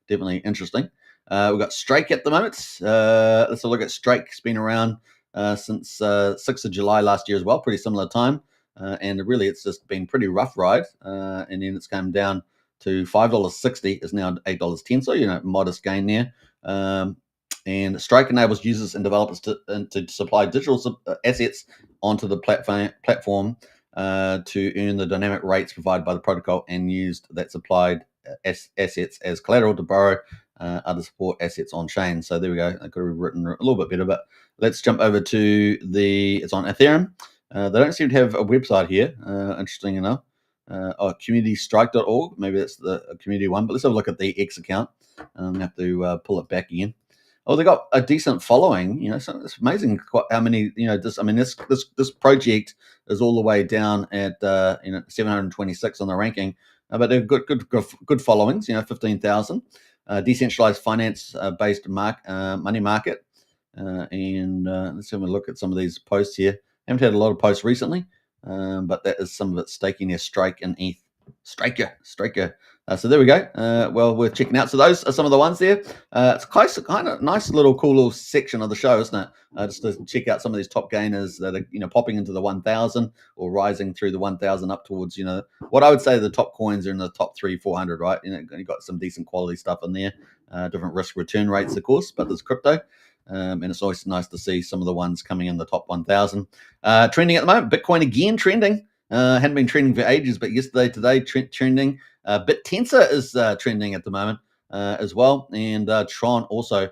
definitely interesting. We've got Strike at the moment. Let's have a look at Strike. It's been around since 6th of July last year as well. Pretty similar time, and really, it's just been pretty rough ride, and then it's come down to $5.60 is now $8.10. So, modest gain there. And Strike enables users and developers to supply digital assets onto the platform to earn the dynamic rates provided by the protocol and used that supplied assets as collateral to borrow other support assets on chain. So there we go. I could have written a little bit better, but let's jump over to it's on Ethereum. They don't seem to have a website here, interesting enough. communitystrike.org. Maybe that's the community one, but let's have a look at the X account. I have to pull it back again. Oh, they got a decent following. So it's amazing how many. This project is all the way down at 726 on the ranking, but they're good followings. 15,000. Decentralized finance based money market, and let's have a look at some of these posts here. Haven't had a lot of posts recently. But that is some of it staking their Strike and ETH. Striker. So there we go. Well, we're checking out. So those are some of the ones there. It's kind of nice cool little section of the show, isn't it? Just to check out some of these top gainers that are popping into the 1,000 or rising through the 1,000 up towards what I would say the top coins are in the top 300-400, right? You've got some decent quality stuff in there. Different risk return rates, of course, but there's crypto. And it's always nice to see some of the ones coming in the top 1,000. Trending at the moment, Bitcoin again trending. Hadn't been trending for ages, but today trending. BitTensor is trending at the moment as well, and Tron also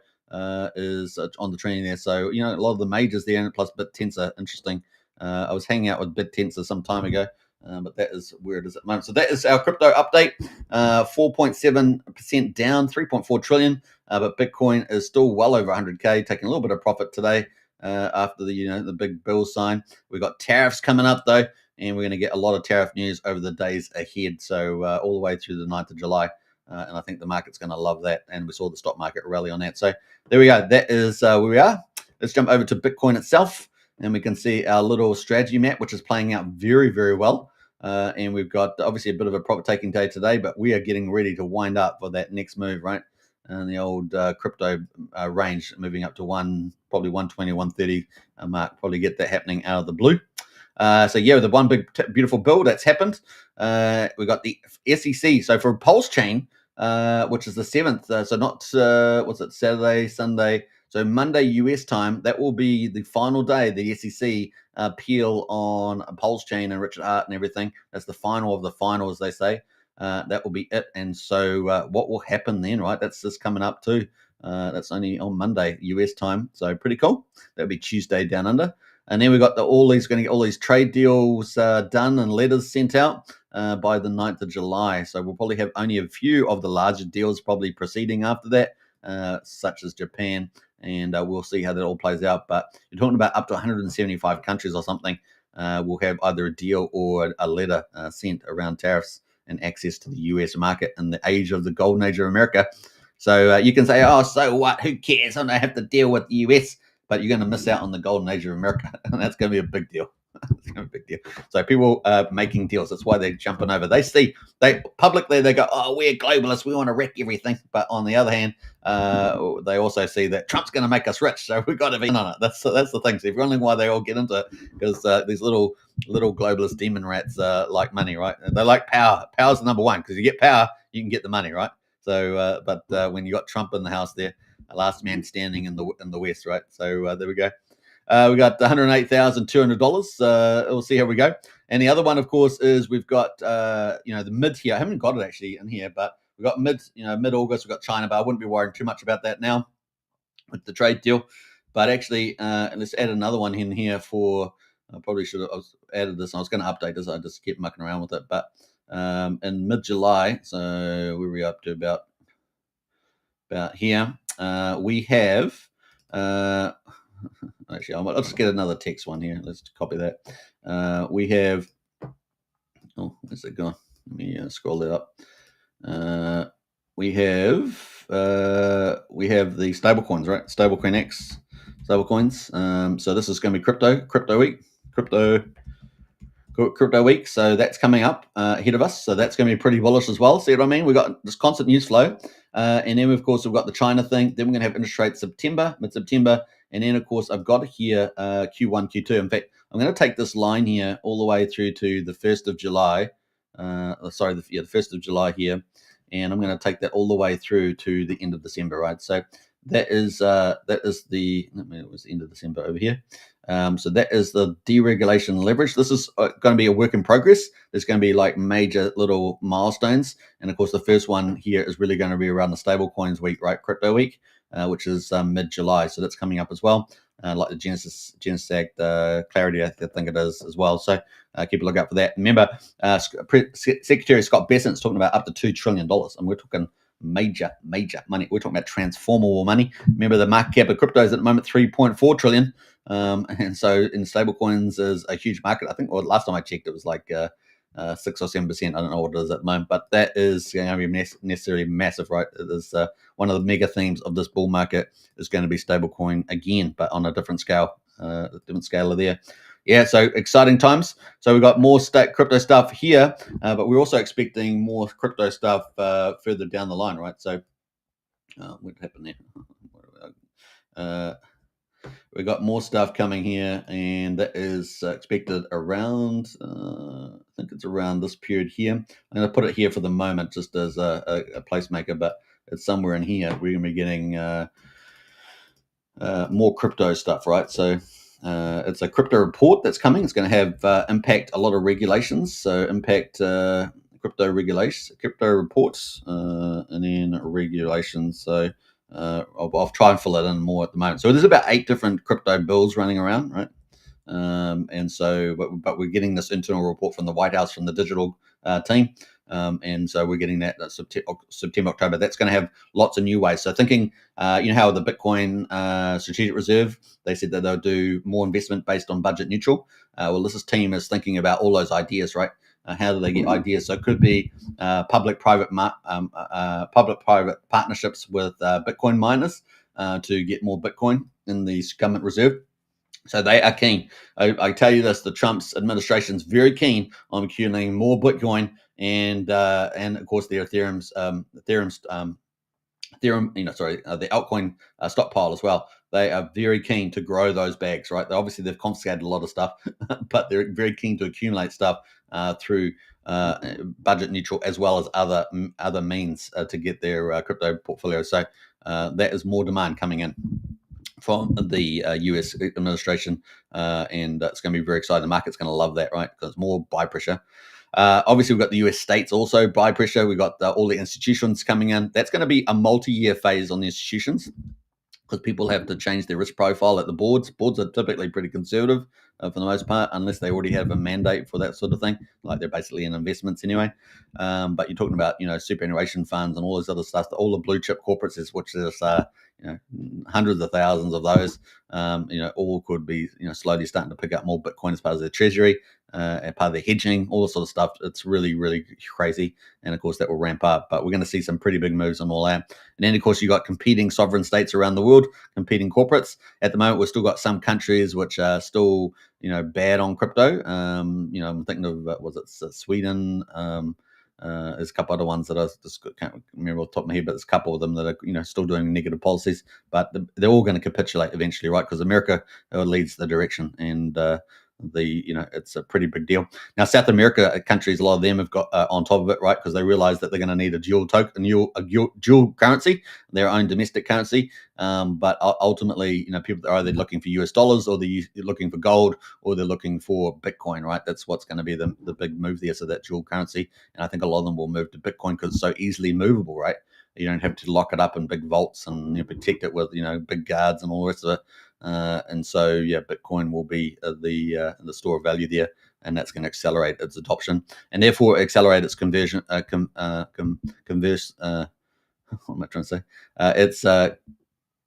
is on the trending there. So a lot of the majors there, and plus BitTensor, interesting. I was hanging out with BitTensor some time ago, but that is where it is at the moment. So that is our crypto update. 4.7% down, 3.4 trillion. But Bitcoin is still well over 100K, taking a little bit of profit today after the big bill sign. We've got tariffs coming up though, and we're going to get a lot of tariff news over the days ahead. So all the way through the 9th of July. And I think the market's going to love that. And we saw the stock market rally on that. So there we go. That is where we are. Let's jump over to Bitcoin itself. And we can see our little strategy map, which is playing out very, very well. And we've got obviously a bit of a profit-taking day today, but we are getting ready to wind up for that next move, right? And the old crypto range moving up to probably 120, 130 mark. Probably get that happening out of the blue. The one big beautiful build that's happened. We got the SEC. So for PulseChain, which is the 7th. So not Saturday, Sunday. So Monday US time. That will be the final day. The SEC appeal on PulseChain and Richard Hart and everything. That's the final of the final, as they say. that will be it. And so what will happen then, right? That's just coming up too. That's only on Monday, US time. So pretty cool. That'll be Tuesday down under. And then we got going to get all these trade deals done and letters sent out by the 9th of July. So we'll probably have only a few of the larger deals probably proceeding after that, such as Japan. And we'll see how that all plays out. But you're talking about up to 175 countries or something will have either a deal or a letter sent around tariffs and access to the US market in the age of the golden age of America. So you can say, oh, so what? Who cares? I don't have to deal with the US. But you're going to miss out on the golden age of America. And that's going to be a big deal. It's going to be a big deal. So people are making deals. That's why they're jumping over. They publicly, they go, oh, we're globalists. We want to wreck everything. But on the other hand, they also see that Trump's going to make us rich. So we've got to be on it. That's the thing. So if you're wondering why they all get into it, because these little globalist demon rats like money, right? They like power. Power's the number one, because you get power, you can get the money, right? So, but when you got Trump in the house there, last man standing in the West, right? So there we go. We got $108,200. We'll see how we go. And the other one, of course, is we've got the mid here. I haven't got it actually in here, but we've got mid-August. We've got China, but I wouldn't be worrying too much about that now with the trade deal. But actually, let's add another one in here for. I probably should have added this. I was going to update this. I just kept mucking around with it. But in mid-July, so where are we up to about here? We have actually I'll just get another text one here. Let's copy that. We have where's it gone? Let me scroll that up. We have the stable coins, right? Stablecoin X stable coins. So this is going to be crypto week. So that's coming up ahead of us. So that's going to be pretty bullish as well. See what I mean? We've got this constant news flow. And then, of course, we've got the China thing. Then we're going to have interest rates mid-September. And then, of course, I've got here Q1, Q2. In fact, I'm going to take this line here all the way through to the 1st of July. The 1st of July here. And I'm going to take that all the way through to the end of December, right? So that is the it was the end of December over here. So that is the deregulation leverage. This is going to be a work in progress. There's going to be like major little milestones. And of course, the first one here is really going to be around the stable coins week, right? Crypto week, which is mid-July. So that's coming up as well. Like the Genesis Act, Clarity, I think it is as well. So keep a look out for that. Remember, Secretary Scott Bessent's talking about up to $2 trillion. And we're talking major money. We're talking about transformable money. Remember, the market cap of crypto is at the moment 3.4 trillion. And so in stablecoins is a huge market. I think last time I checked, it was like 6 or 7%. I don't know what it is at the moment, but that is going to be necessarily massive, right? It is one of the mega themes of this bull market is going to be stablecoin again, but on a different scale, there. Yeah, so exciting times. So we've got more crypto stuff here, but we're also expecting more crypto stuff further down the line, right? So what happened there? We got more stuff coming here, and that is expected around, I think it's around this period here. I'm going to put it here for the moment just as a placemaker, but it's somewhere in here. We're going to be getting more crypto stuff, right? So it's a crypto report that's coming. It's going to have impact a lot of regulations. So impact crypto reports, and then regulations. So I'll try and fill it in more at the moment. So there's about 8 different crypto bills running around, right? And so, but we're getting this internal report from the White House, from the digital team. And so we're getting that September, October. That's going to have lots of new ways. So thinking, how the Bitcoin strategic reserve, they said that they'll do more investment based on budget neutral. Well, this team is thinking about all those ideas, right? How do they get ideas? So it could be public-private partnerships with Bitcoin miners to get more Bitcoin in the government reserve. So they are keen. I tell you this: the Trump's administration is very keen on accumulating more Bitcoin and of course the Ethereum's the altcoin stockpile as well. They are very keen to grow those bags, right? They've confiscated a lot of stuff, but they're very keen to accumulate stuff through budget neutral as well as other means to get their crypto portfolio. So that is more demand coming in from the US administration, and it's going to be very exciting. The market's going to love that, right? Because more buy pressure. Obviously, we've got the US states also buy pressure. We've got all the institutions coming in. That's going to be a multi-year phase on the institutions, because people have to change their risk profile at the boards. Boards are typically pretty conservative for the most part, unless they already have a mandate for that sort of thing, like they're basically in investments anyway. But you're talking about, superannuation funds and all this other stuff, all the blue chip corporates, which is, hundreds of thousands of those, all could be, slowly starting to pick up more Bitcoin as part of their treasury, and part of their hedging, all this sort of stuff. It's really, really crazy. And of course, that will ramp up. But we're going to see some pretty big moves on all that. And then, of course, you've got competing sovereign states around the world, competing corporates. At the moment, we've still got some countries which are still, bad on crypto. I'm thinking of, Sweden? There's a couple other ones that I just can't remember off the top of my head, but there's a couple of them that are, still doing negative policies. But they're all going to capitulate eventually, right? Because America leads the direction, and it's a pretty big deal. Now, South America countries, a lot of them have got on top of it, right? Because they realize that they're going to need a dual currency, their own domestic currency. But ultimately, people are either looking for US dollars, or they're looking for gold, or they're looking for Bitcoin, right? That's what's going to be the big move there. So that dual currency. And I think a lot of them will move to Bitcoin because it's so easily movable, right? You don't have to lock it up in big vaults and protect it with, big guards and all the rest of it. And so, Bitcoin will be the store of value there, and that's going to accelerate its adoption, and therefore accelerate its conversion. What am I trying to say?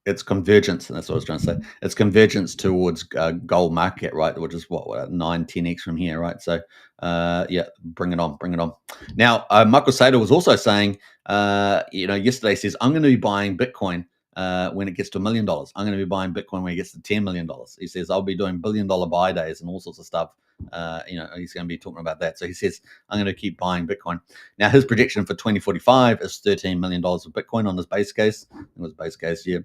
It's convergence, and that's what I was trying to say. It's convergence towards gold market, right? Which is what 9-10x from here, right? So, bring it on. Now, Michael Saylor was also saying, yesterday, says, I'm going to be buying Bitcoin when it gets to $1 million. I'm going to be buying Bitcoin when it gets to $10 million. He says, I'll be doing $1 billion buy days and all sorts of stuff. He's going to be talking about that. So he says, I'm going to keep buying Bitcoin. Now, his prediction for 2045 is $13 million of Bitcoin on his base case. It was base case, yeah.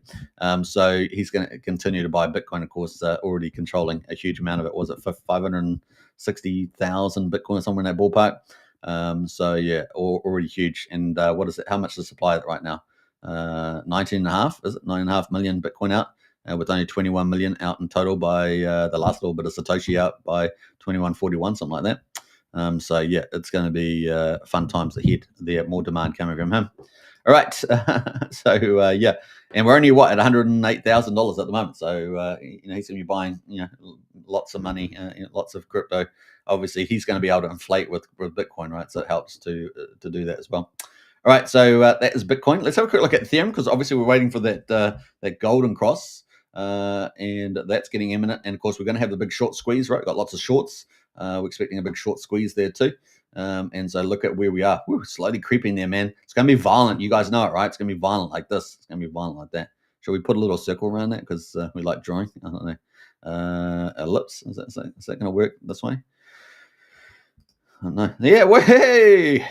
So he's going to continue to buy Bitcoin, of course, already controlling a huge amount of it. Was it 560,000 Bitcoin, somewhere in that ballpark? Already huge. And what is it? How much is the supply right now? 19.5, is it 9.5 million Bitcoin out, with only 21 million out in total by the last little bit of Satoshi out by 2141, something like that. It's going to be fun times ahead there. More demand coming from him. All right. And we're only at $108,000 at the moment. So he's going to be buying lots of money, lots of crypto. Obviously, he's going to be able to inflate with Bitcoin, right? So it helps to do that as well. All right, so that is Bitcoin. Let's have a quick look at Ethereum, because obviously we're waiting for that golden cross, and that's getting imminent. And of course, we're going to have the big short squeeze, right? We've got lots of shorts. We're expecting a big short squeeze there too. And so look at where we are. Woo, slowly creeping there, man. It's going to be violent. You guys know it, right? It's going to be violent like this. It's going to be violent like that. Should we put a little circle around that, because we like drawing? I don't know. Ellipse. Is that going to work this way? No. Yeah, way.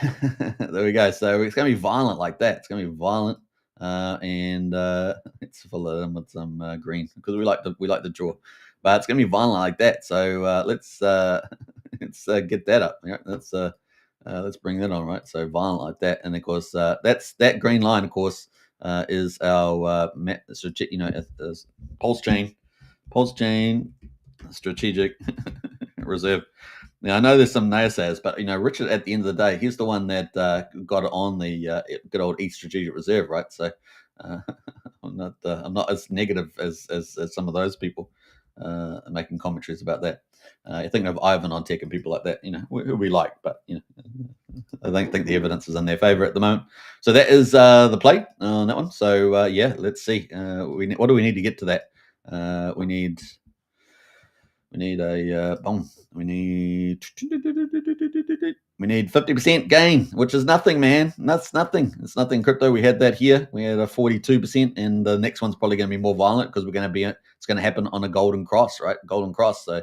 There we go. So it's going to be violent like that. It's going to be violent, and let's fill it in with some green, because we like to draw. But it's going to be violent like that. So let's get that up. Yeah, let's bring that on, right? So violent like that, and of course that's that green line. Of course is our PulseChain strategic reserve. Now, I know there's some naysayers, but Richard, at the end of the day, he's the one that got it on the good old ETH strategic reserve, right? So I'm not as negative as some of those people making commentaries about that. I think of Ivan on Tech and people like that, who we like, but I don't think the evidence is in their favor at the moment. So that is the play on that one. So let's see. What do we need to get to that? We need a boom. We need 50% gain, which is nothing, man. That's nothing. It's nothing. Crypto, we had that here. We had a 42%, and the next one's probably going to be more violent, because it's going to happen on a golden cross, right? Golden cross. So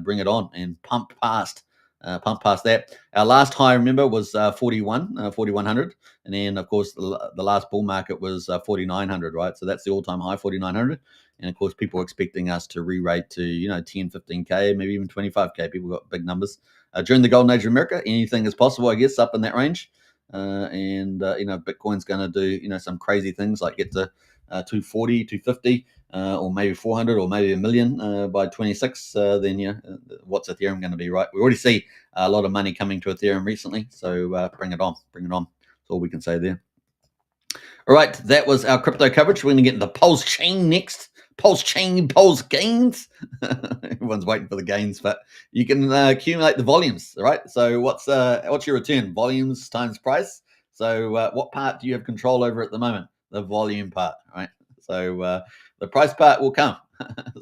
bring it on and pump past that. Our last high, remember, was 4,100, and then of course the last bull market was 4,900, right? So that's the all-time high, 4,900. And of course, people are expecting us to re-rate to 10, 15k, maybe even 25k. People got big numbers during the golden age of America. Anything is possible, I guess, up in that range. Bitcoin's going to do some crazy things, like get to 240, 250. or maybe 400 or maybe a million by 26, then what's Ethereum going to be, right? We already see a lot of money coming to Ethereum recently, so bring it on. That's all we can say there. All right, that was our crypto coverage. We're going to get into PulseChain next. PulseChain, Pulse gains. Everyone's waiting for the gains, but you can accumulate the volumes, right? So what's your return? Volumes times price. So what part do you have control over at the moment? The volume part, right? So the price part will come.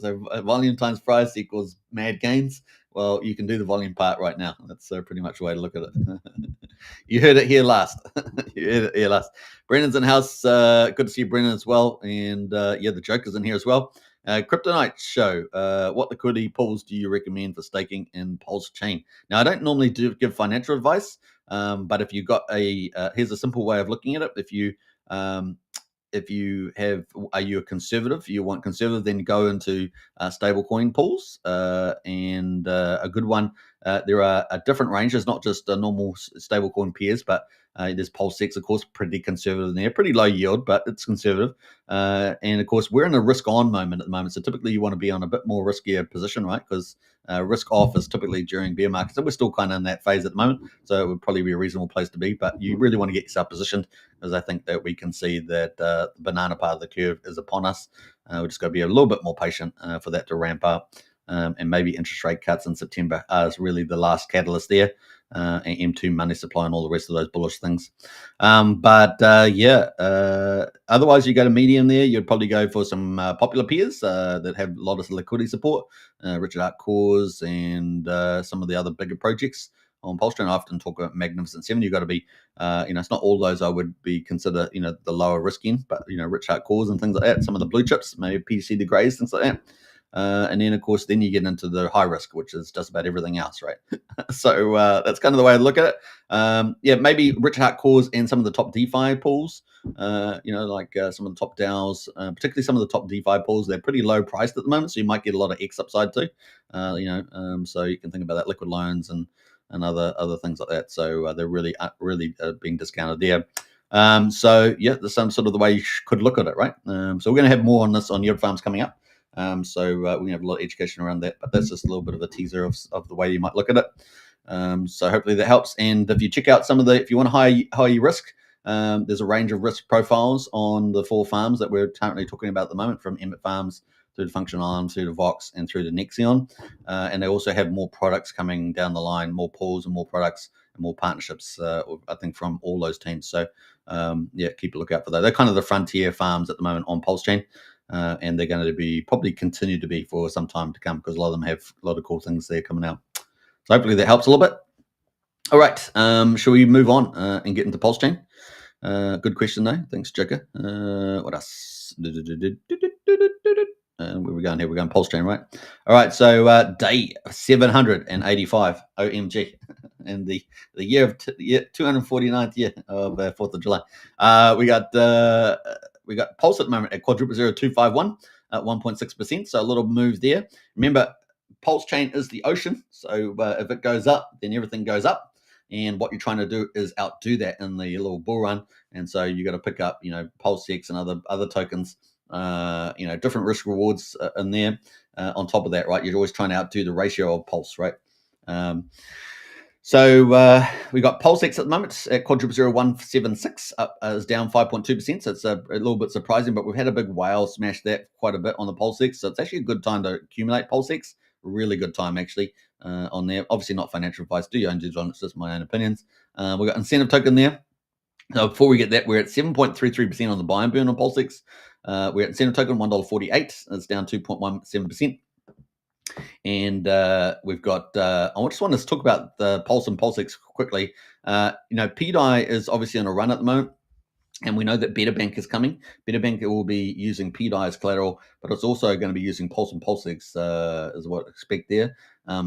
So volume times price equals mad gains. Well, you can do the volume part right now. That's pretty much the way to look at it. You heard it here last. Brendan's in house. Good to see Brendan as well. And the Joker's in here as well. Kryptonite show. What liquidity pools do you recommend for staking in PulseChain? Now, I don't normally give financial advice, but if you got here's a simple way of looking at it. If you are you a conservative? You want conservative, then go into stablecoin pools. And a good one. There are a different ranges, not just normal stablecoin pairs, but there's PulseX, of course, pretty conservative in there, pretty low yield, but it's conservative. And of course, we're in a risk on moment at the moment. So typically you want to be on a bit more riskier position, right? Because risk off is typically during bear markets. And we're still kind of in that phase at the moment. So it would probably be a reasonable place to be, but you really want to get yourself positioned, because I think that we can see that the banana part of the curve is upon us. We're just got to be a little bit more patient for that to ramp up. And maybe interest rate cuts in September is really the last catalyst there. And M2 money supply and all the rest of those bullish things. Otherwise you go to medium there. You'd probably go for some popular peers that have a lot of liquidity support. Richard Hart Cause and some of the other bigger projects on PulseChain. I often talk about Magnificent Seven. You've got to be, it's not all those I would be consider, the lower risk in, but Richard Hart Cause and things like that. Some of the blue chips, maybe PDC Degrays, things like that. And then, of course, then you get into the high risk, which is just about everything else, right? So that's kind of the way I look at it. Maybe Richard Hart Cause and some of the top DeFi pools, like some of the top DAOs, particularly some of the top DeFi pools, they're pretty low priced at the moment, so you might get a lot of X upside too. So you can think about that, liquid loans and other things like that. So they're really being discounted there. That's some sort of the way you could look at it, right? So we're going to have more on this on Yield Farms coming up. We're going to have a lot of education around that, but that's just a little bit of a teaser of the way you might look at it. So hopefully that helps. And if you check out if you want high risk, there's a range of risk profiles on the 4 farms that we're currently talking about at the moment, from Emmett Farms through to Function Island, through to Vox, and through to Nexion. And they also have more products coming down the line, more pools and more products and more partnerships, I think, from all those teams. So keep a lookout for that. They're kind of the frontier farms at the moment on PulseChain. And they're going to probably continue to be for some time to come, because a lot of them have a lot of cool things there coming out. So hopefully that helps a little bit. All right. Shall we move on and get into PulseChain? Good question, though. Thanks, Joker. What else? Where are we going here? We're going PulseChain, right? All right. So day 785. OMG. And the year of 249th year of 4th of July. We got Pulse at the moment at quadruple 0251 at 1.6%. So a little move there. Remember, PulseChain is the ocean. So if it goes up, then everything goes up. And what you're trying to do is outdo that in the little bull run. And so you got to pick up, PulseX and other tokens, different risk rewards in there. On top of that, right? You're always trying to outdo the ratio of Pulse, right? So we got PulseX at the moment at quadruple 0176, is down 5.2%. So it's a little bit surprising, but we've had a big whale smash that quite a bit on the PulseX. So it's actually a good time to accumulate PulseX. Really good time, actually, on there. Obviously not financial advice. Do your own due diligence, just my own opinions. We've got incentive token there. So before we get that, we're at 7.33% on the buy and burn on PulseX. We're at incentive token $1.48. It's down 2.17%. And we've got, I just want to talk about the Pulse and PulseX quickly. PDI is obviously on a run at the moment. And we know that BetaBank is coming. BetaBank will be using PDI as collateral, but it's also going to be using Pulse and PulseX is what I expect there.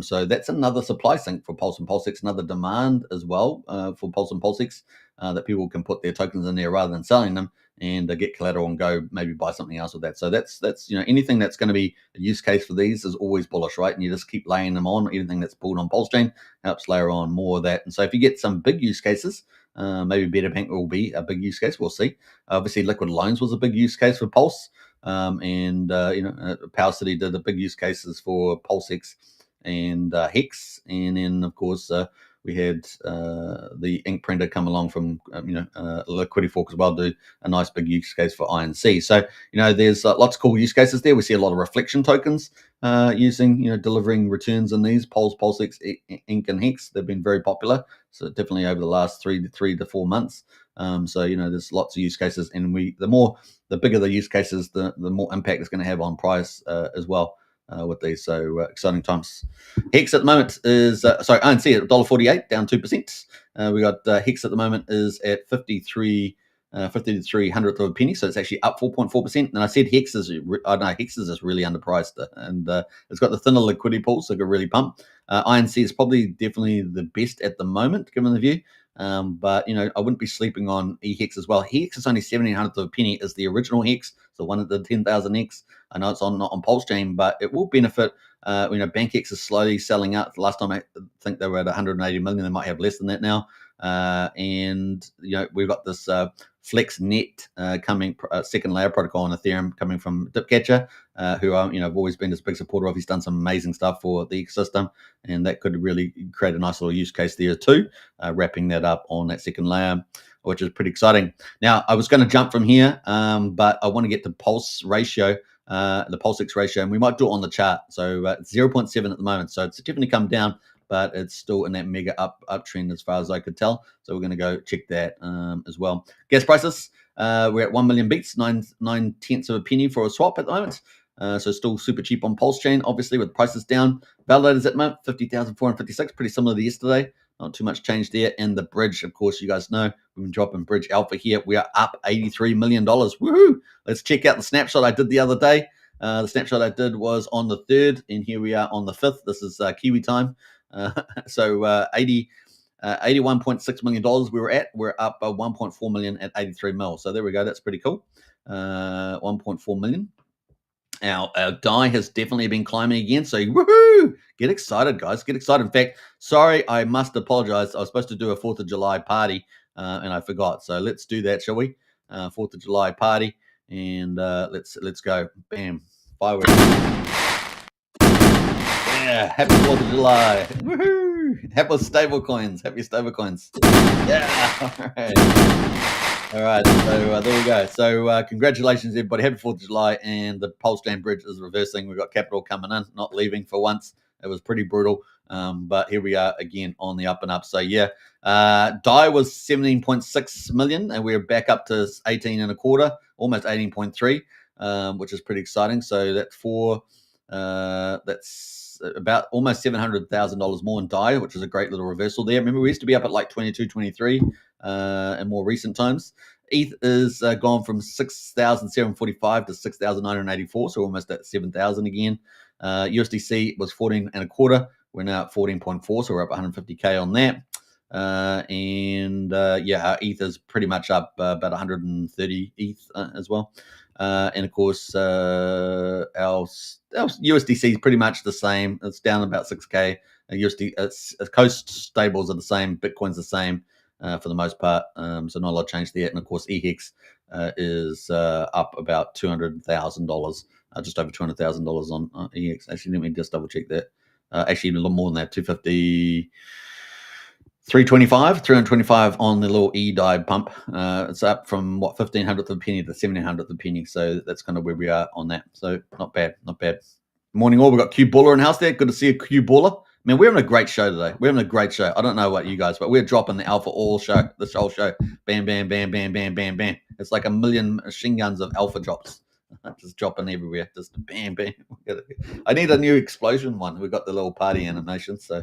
So that's another supply sink for Pulse and PulseX, another demand as well for Pulse and PulseX, that people can put their tokens in there rather than selling them and get collateral and go maybe buy something else with that. So that's anything that's going to be a use case for these is always bullish, right? And you just keep laying them on. Anything that's pulled on PulseChain helps layer on more of that. And so if you get some big use cases, maybe BetaBank will be a big use case. We'll see. Obviously, liquid loans was a big use case for Pulse. and Power City did the big use cases for PulseX and Hex, and then of course we had the ink printer come along from Liquidity Fork as well, do a nice big use case for INC. So there's lots of cool use cases there. We see a lot of reflection tokens using delivering returns in these PulseX, ink, and Hex. They've been very popular. So definitely over the last 3 to 4 months. So there's lots of use cases, and the bigger the use cases, the more impact it's going to have on price as well. With these, so exciting times. Hex at the moment is INC at $1.48, down 2%. We got Hex at the moment is at 53 hundredth of a penny, so it's actually up 4.4%. And I said Hex is just really underpriced, and it's got the thinner liquidity pool, so it could really pump. INC is probably definitely the best at the moment, given the view. But I wouldn't be sleeping on eHex as well. Hex is only 1700th of a penny, is the original Hex, so one of the 10,000X. I know it's not on PulseChain, but it will benefit. BankX is slowly selling out. Last time I think they were at 180 million. They might have less than that now. And we've got this FlexNet coming, second layer protocol on Ethereum coming from Dipcatcher, who I've always been this big supporter of. He's done some amazing stuff for the ecosystem, and that could really create a nice little use case there too, wrapping that up on that second layer, which is pretty exciting. Now, I was going to jump from here, but I want to get to pulse ratio, the PulseX ratio, and we might do it on the chart. So 0.7 at the moment. So it's definitely come down, but it's still in that mega uptrend as far as I could tell. So we're going to go check that as well. Gas prices, we're at 1 million beats, 9/10 of a penny for a swap at the moment. So still super cheap on PulseChain, obviously, with prices down. Validators at the moment, 50,456, pretty similar to yesterday. Not too much change there. And the bridge, of course, you guys know, we've been dropping bridge alpha here. We are up $83 million. Woohoo! Let's check out the snapshot I did the other day. The snapshot I did was on the 3rd, and here we are on the 5th. This is Kiwi time. So $81.6 million we were at. We're up 1.4 million at 83 mil. So there we go. That's pretty cool. 1.4 million. Our DAI has definitely been climbing again. So woohoo! Get excited, guys. Get excited. In fact, sorry, I must apologize. I was supposed to do a 4th of July party, and I forgot. So let's do that, shall we? 4th of July party, and let's go. Bam. Fireworks. Yeah, happy 4th of July. Woohoo! Happy stable coins. Happy stable coins. Yeah. All right. So there we go. So congratulations, everybody. Happy 4th of July. And the PulseChain bridge is reversing. We've got capital coming in, not leaving for once. It was pretty brutal. But here we are again on the up and up. So yeah, DAI was 17.6 million, and we're back up to 18 and a quarter, almost 18.3, which is pretty exciting. So that's about almost $700,000 more in DAI, which is a great little reversal there. Remember, we used to be up at like 22, 23 in more recent times. ETH is gone from 6,745 to 6,984, so almost at 7,000 again. USDC was 14 and a quarter. We're now at 14.4, so we're up 150K on that. Our ETH is pretty much up about 130 ETH as well. And of course, our USDC is pretty much the same. It's down about 6K. Coast stables are the same. Bitcoin's the same for the most part. So not a lot of change there. And of course, eHex is up about $200,000, just over $200,000 on eHex. Actually, let me just double check that. Actually, a little more than that, 250. 325 on the little DAI pump. It's up from 1,500th of a penny to 1,700th of a penny. So that's kind of where we are on that. So not bad. Morning all. We've got Q Baller in house there. Good to see a Q Baller. Man, we're having a great show today. We're having a great show. I don't know about you guys, but we're dropping the alpha all show. This whole show. Bam, bam, bam, bam, bam, bam, bam. It's like a million machine guns of alpha drops. Just dropping everywhere. Just bam, bam. I need a new explosion one. We've got the little party animation. So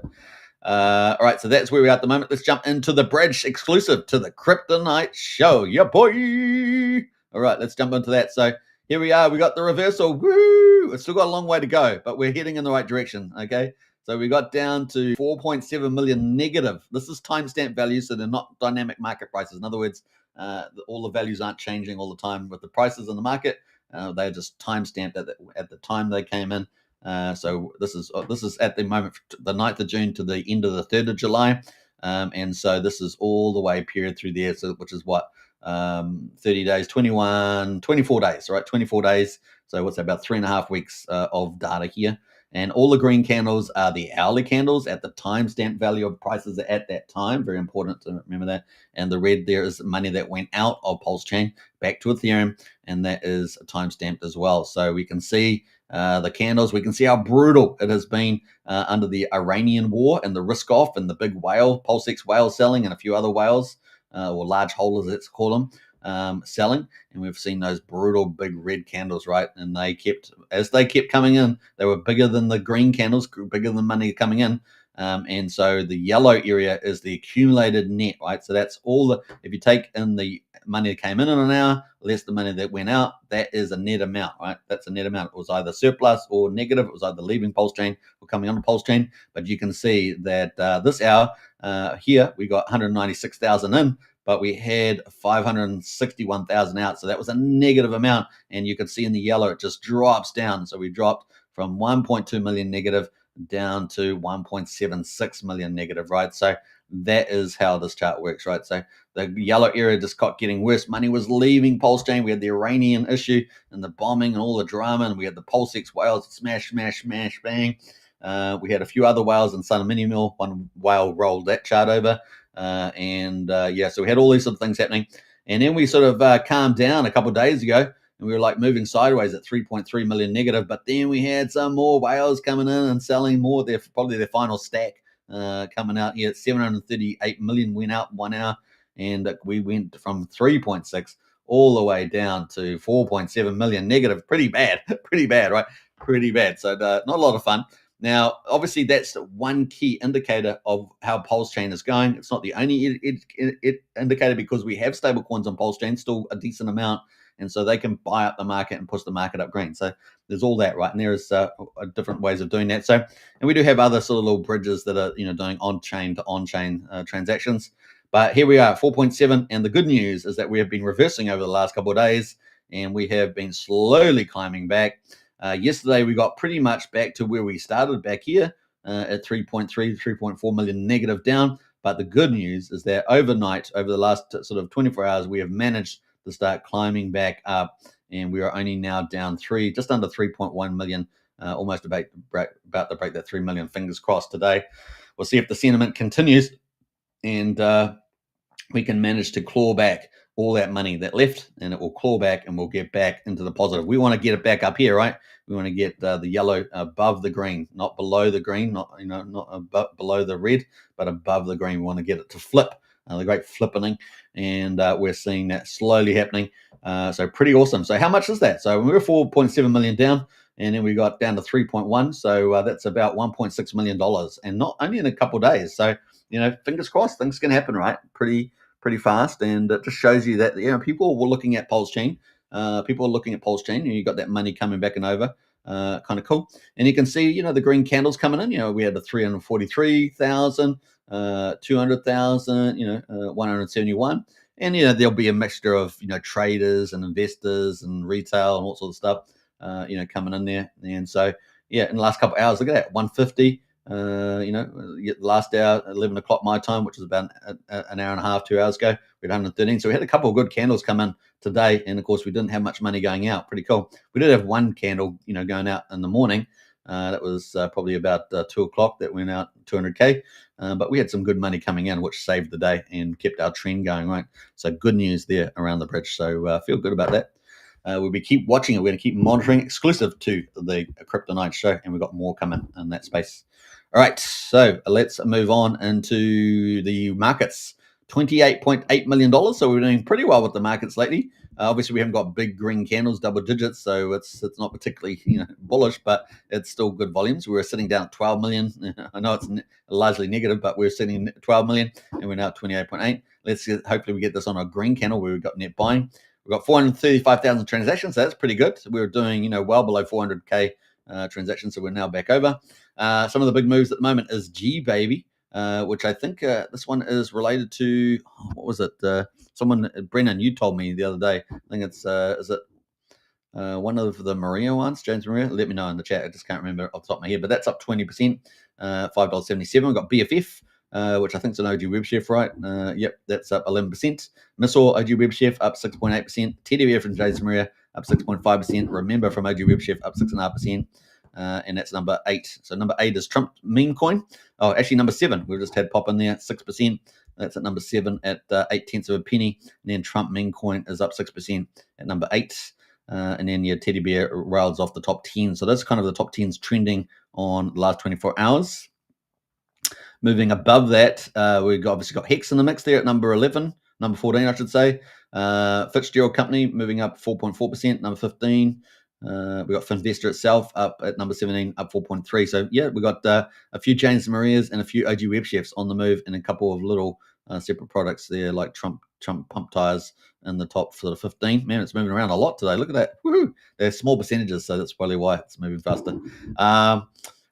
all right, so that's where we are at the moment. Let's jump into the bridge exclusive to the Kryptonite show. Yeah, boy. All right, let's jump into that. So here we are. We got the reversal. Woo! It's still got a long way to go, but we're heading in the right direction. Okay. So we got down to 4.7 million negative. This is timestamp values, so they're not dynamic market prices. In other words, all the values aren't changing all the time with the prices in the market. They're just timestamped at the time they came in. So this is at the moment, the 9th of June to the end of the 3rd of July. And so this is all the way period through there, so which is what 30 days, 24 days, right? 24 days. So what's that, about 3.5 weeks of data here. And all the green candles are the hourly candles at the timestamp value of prices at that time. Very important to remember that. And the red there is money that went out of PulseChain back to Ethereum, and that is timestamped as well. So we can see the candles. We can see how brutal it has been under the Iranian war and the risk off and the big whale, PulseX whale selling, and a few other whales or large holders, let's call them, selling. And we've seen those brutal big red candles, right? And as they kept coming in, they were bigger than the green candles, bigger than money coming in. And so the yellow area is the accumulated net, right? So that's if you take in the money that came in an hour, less the money that went out, that is a net amount, right? That's a net amount. It was either surplus or negative. It was either leaving PulseChain or coming on PulseChain. But you can see that this hour here, we got 196,000 in, but we had 561,000 out. So that was a negative amount. And you can see in the yellow, it just drops down. So we dropped from 1.2 million negative down to 1.76 million negative, right? So that is how this chart works, right? So the yellow area just got getting worse. Money was leaving PulseChain. We had the Iranian issue and the bombing and all the drama, and we had the PulseX whales smash, smash, smash, bang. We had a few other whales in Sun Mini Mill. One whale rolled that chart over. So we had all these sort of things happening. And then we sort of calmed down a couple of days ago, and we were like moving sideways at 3.3 million negative. But then we had some more whales coming in and selling more. Probably their final stack coming out here. 738 million went out in 1 hour. And we went from 3.6 all the way down to 4.7 million negative. Pretty bad, right? Pretty bad. So not a lot of fun. Now, obviously, that's one key indicator of how PulseChain is going. It's not the only indicator, because we have stable coins on PulseChain, still a decent amount. And so they can buy up the market and push the market up green. So there's all that, right? And there's different ways of doing that. So, and we do have other sort of little bridges that are, doing on-chain to on-chain transactions. But here we are, 4.7. And the good news is that we have been reversing over the last couple of days, and we have been slowly climbing back. Yesterday, we got pretty much back to where we started back here at 3.3, 3.4 million negative down. But the good news is that overnight, over the last sort of 24 hours, we have managed to start climbing back up. And we are only now down just under 3.1 million, almost about to break that 3 million. Fingers crossed today. We'll see if the sentiment continues and we can manage to claw back all that money that left, and it will claw back and we'll get back into the positive. We want to get it back up here, right? We want to get the yellow above the green, not below the green, not below the red, but above the green. We want to get it to flip, the great flippening, and we're seeing that slowly happening. So pretty awesome. So how much is that? So we were 4.7 million down, and then we got down to 3.1. So that's about $1.6 million, and not only in a couple of days. So fingers crossed, things can happen, right? Pretty fast, and it just shows you that people were looking at PulseChain. People are looking at PulseChain, and you got that money coming back and over. Kind of cool. And you can see, the green candles coming in. We had the 343,000, 200,000, 171, and there'll be a mixture of traders and investors and retail and all sorts of stuff, coming in there. And so in the last couple of hours, look at that, 150. Last hour, 11 o'clock my time, which is about an hour and a half, 2 hours ago, we had 113. So we had a couple of good candles come in today. And of course, we didn't have much money going out. Pretty cool. We did have one candle, going out in the morning. That was probably about 2 o'clock that went out 200K. But we had some good money coming in, which saved the day and kept our trend going, right? So good news there around the bridge. So feel good about that. We'll keep watching it. We're going to keep monitoring, exclusive to the Crypto Night show. And we've got more coming in that space. All right, so let's move on into the markets. $28.8 million. So we're doing pretty well with the markets lately. Obviously, we haven't got big green candles, double digits, so it's not particularly bullish, but it's still good volumes. We were sitting down at 12 million. I know it's largely negative, but we're sitting at 12 million, and we're now at 28.8. Hopefully, we get this on a green candle where we've got net buying. We've got 435,000 transactions, so that's pretty good. So we were doing well below 400K transactions, so we're now back over. Some of the big moves at the moment is G-Baby, which I think this one is related to, what was it? Brennan, you told me the other day. I think it's, is it one of the Maria ones, James Maria? Let me know in the chat. I just can't remember off the top of my head, but that's up 20%, $5.77. We've got BFF, which I think is an OG Web Chef, right? Yep, that's up 11%. Missile OG Web Chef up 6.8%. Teddy Bear from Jason Maria up 6.5%. Remember from OG Web Chef up 6.5%. And that's number 8. So number 8 is Trump meme coin. Oh, actually number 7. We've just had pop in there, 6%. That's at number 7 at 0.8 of a penny. And then Trump meme coin is up 6% at number 8. And then your Teddy Bear rails off the top 10. So that's kind of the top 10s trending on the last 24 hours. Moving above that, we've obviously got Hex in the mix there at number 11, number 14, I should say. Fitzgerald Company moving up 4.4%, number 15. We got Finvestor itself up at number 17, up 4.3. So yeah, we got a few James Marias and a few OG Web Chefs on the move, and a couple of little separate products there, like Trump pump tires in the top sort of 15. Man, it's moving around a lot today. Look at that. Woohoo! They're small percentages, so that's probably why it's moving faster.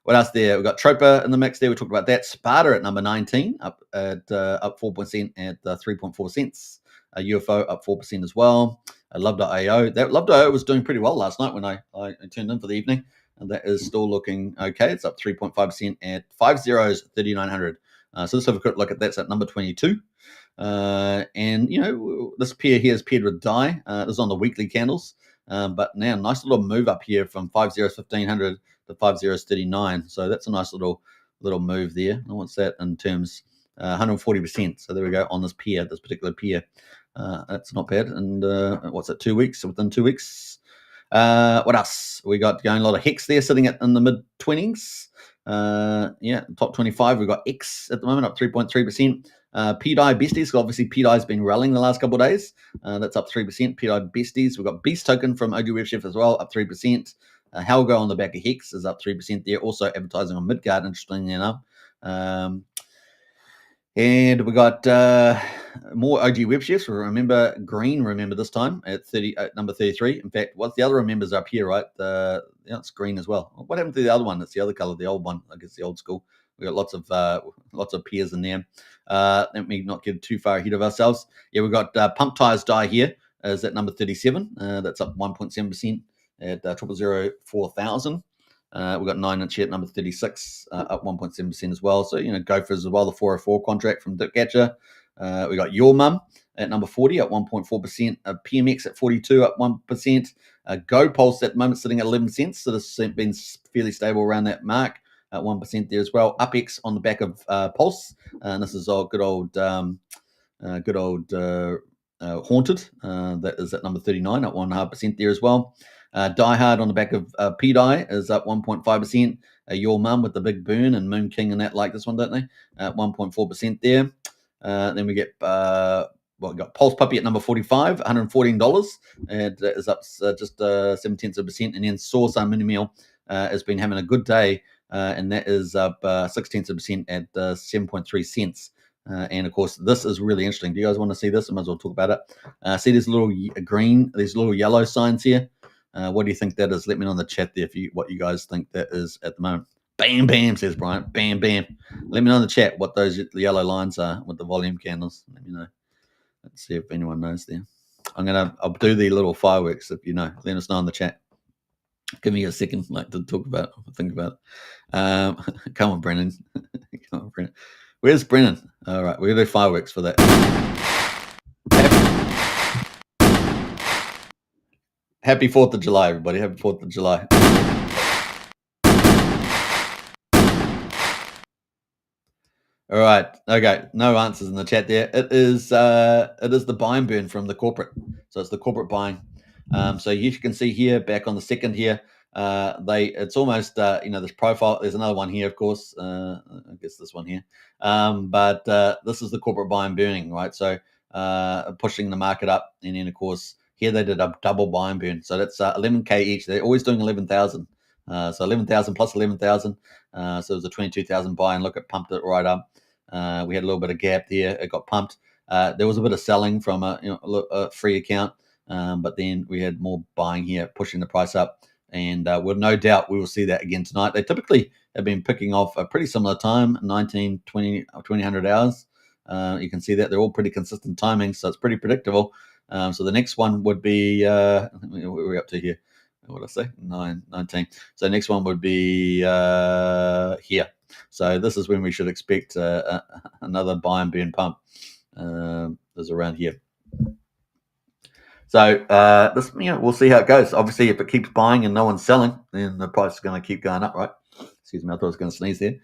What else there? We've got Tropa in the mix there. We talked about that. Sparta at number 19, up 4% at 3.4 cents. UFO up 4% as well. Love.io. That Love.io was doing pretty well last night when I tuned in for the evening, and that is still looking okay. It's up 3.5% at 3,900. So let's have a quick look at that. It's at number 22. And this pair here is paired with DAI. This is on the weekly candles. But now nice little move up here from 1,500 to 5,039. So that's a nice little move there. And what's that in terms? 140%. So there we go on this pair, this particular pair. That's not bad. And what's that? 2 weeks? Within 2 weeks. What else? We got going a lot of Hex there, sitting in the mid 20s. Top 25. We've got X at the moment, up 3.3%. PDI Besties, obviously PDI's been rallying the last couple of days. That's up 3%. PDI Besties. We've got Beast Token from OG Web Chef as well, up 3%. Helgo on the back of Hex is up 3% there. Also advertising on Midgard, interestingly enough. And we got more OG Web Chefs. Remember this time at number 33. In fact, what's the other remembers up here, right? It's green as well. What happened to the other one? It's the other color, the old one. I guess the old school. We got lots of peers in there. Let me not get too far ahead of ourselves. Yeah, we've got Pump Tires Die here is at number 37. That's up 1.7% at 0,004,000. We've got 9-inch here at number 36, up 1.7% as well. So, Gophers as well, the 404 contract from Dick Gatcher. We got Your Mum at number 40, up 1.4%. PMX at 42, up 1%. Go Pulse at the moment sitting at 11 cents. So this has been fairly stable around that mark at 1% there as well. UpX on the back of Pulse. And this is all good old Haunted. That is at number 39, up 1.5% there as well. Die Hard on the back of PDI is up 1.5%. Your Mum with the big burn and Moon King and that like this one, don't they? 1.4% there. Then we get we got Pulse Puppy at number 45, $114. It is up just 0.7%. And then Sauce Mini Meal has been having a good day, and that is up 0.6% at 7.3 cents. And of course, this is really interesting. Do you guys want to see this? I might as well talk about it. See these little green, these little yellow signs here? What do you think that is? Let me know in the chat there what you guys think that is at the moment. Bam, bam, says Brian. Bam, bam. Let me know in the chat what those yellow lines are with the volume candles. Let me know. Let's see if anyone knows there. I'll do the little fireworks if you know. Let us know in the chat. Give me a second, to talk about it, think about it. Come on, Brennan. Come on, Brennan. Where's Brennan? All right, we're gonna do fireworks for that. Happy 4th of July, everybody. Happy 4th of July. All right. Okay. No answers in the chat there. It is the buy and burn from the corporate. So it's the corporate buying. So you can see here back on the second here, it's almost this profile. There's another one here, of course. I guess this one here. But this is the corporate buy and burning, right? So pushing the market up, and then of course here they did a double buy and burn. So that's 11K each. They're always doing 11,000. So 11,000 plus 11,000. So it was a 22,000 buy, and look, it pumped it right up. We had a little bit of gap there. It got pumped. There was a bit of selling from a free account, but then we had more buying here, pushing the price up. And with no doubt, we will see that again tonight. They typically have been picking off a pretty similar time, 19, 20, 200 hours. You can see that they're all pretty consistent timings, so it's pretty predictable. So the next one would be, what are we up to here? What did I say? 19. So the next one would be here. So this is when we should expect another buy and burn pump is around here. So this, we'll see how it goes. Obviously, if it keeps buying and no one's selling, then the price is going to keep going up, right? Excuse me, I thought I was going to sneeze there.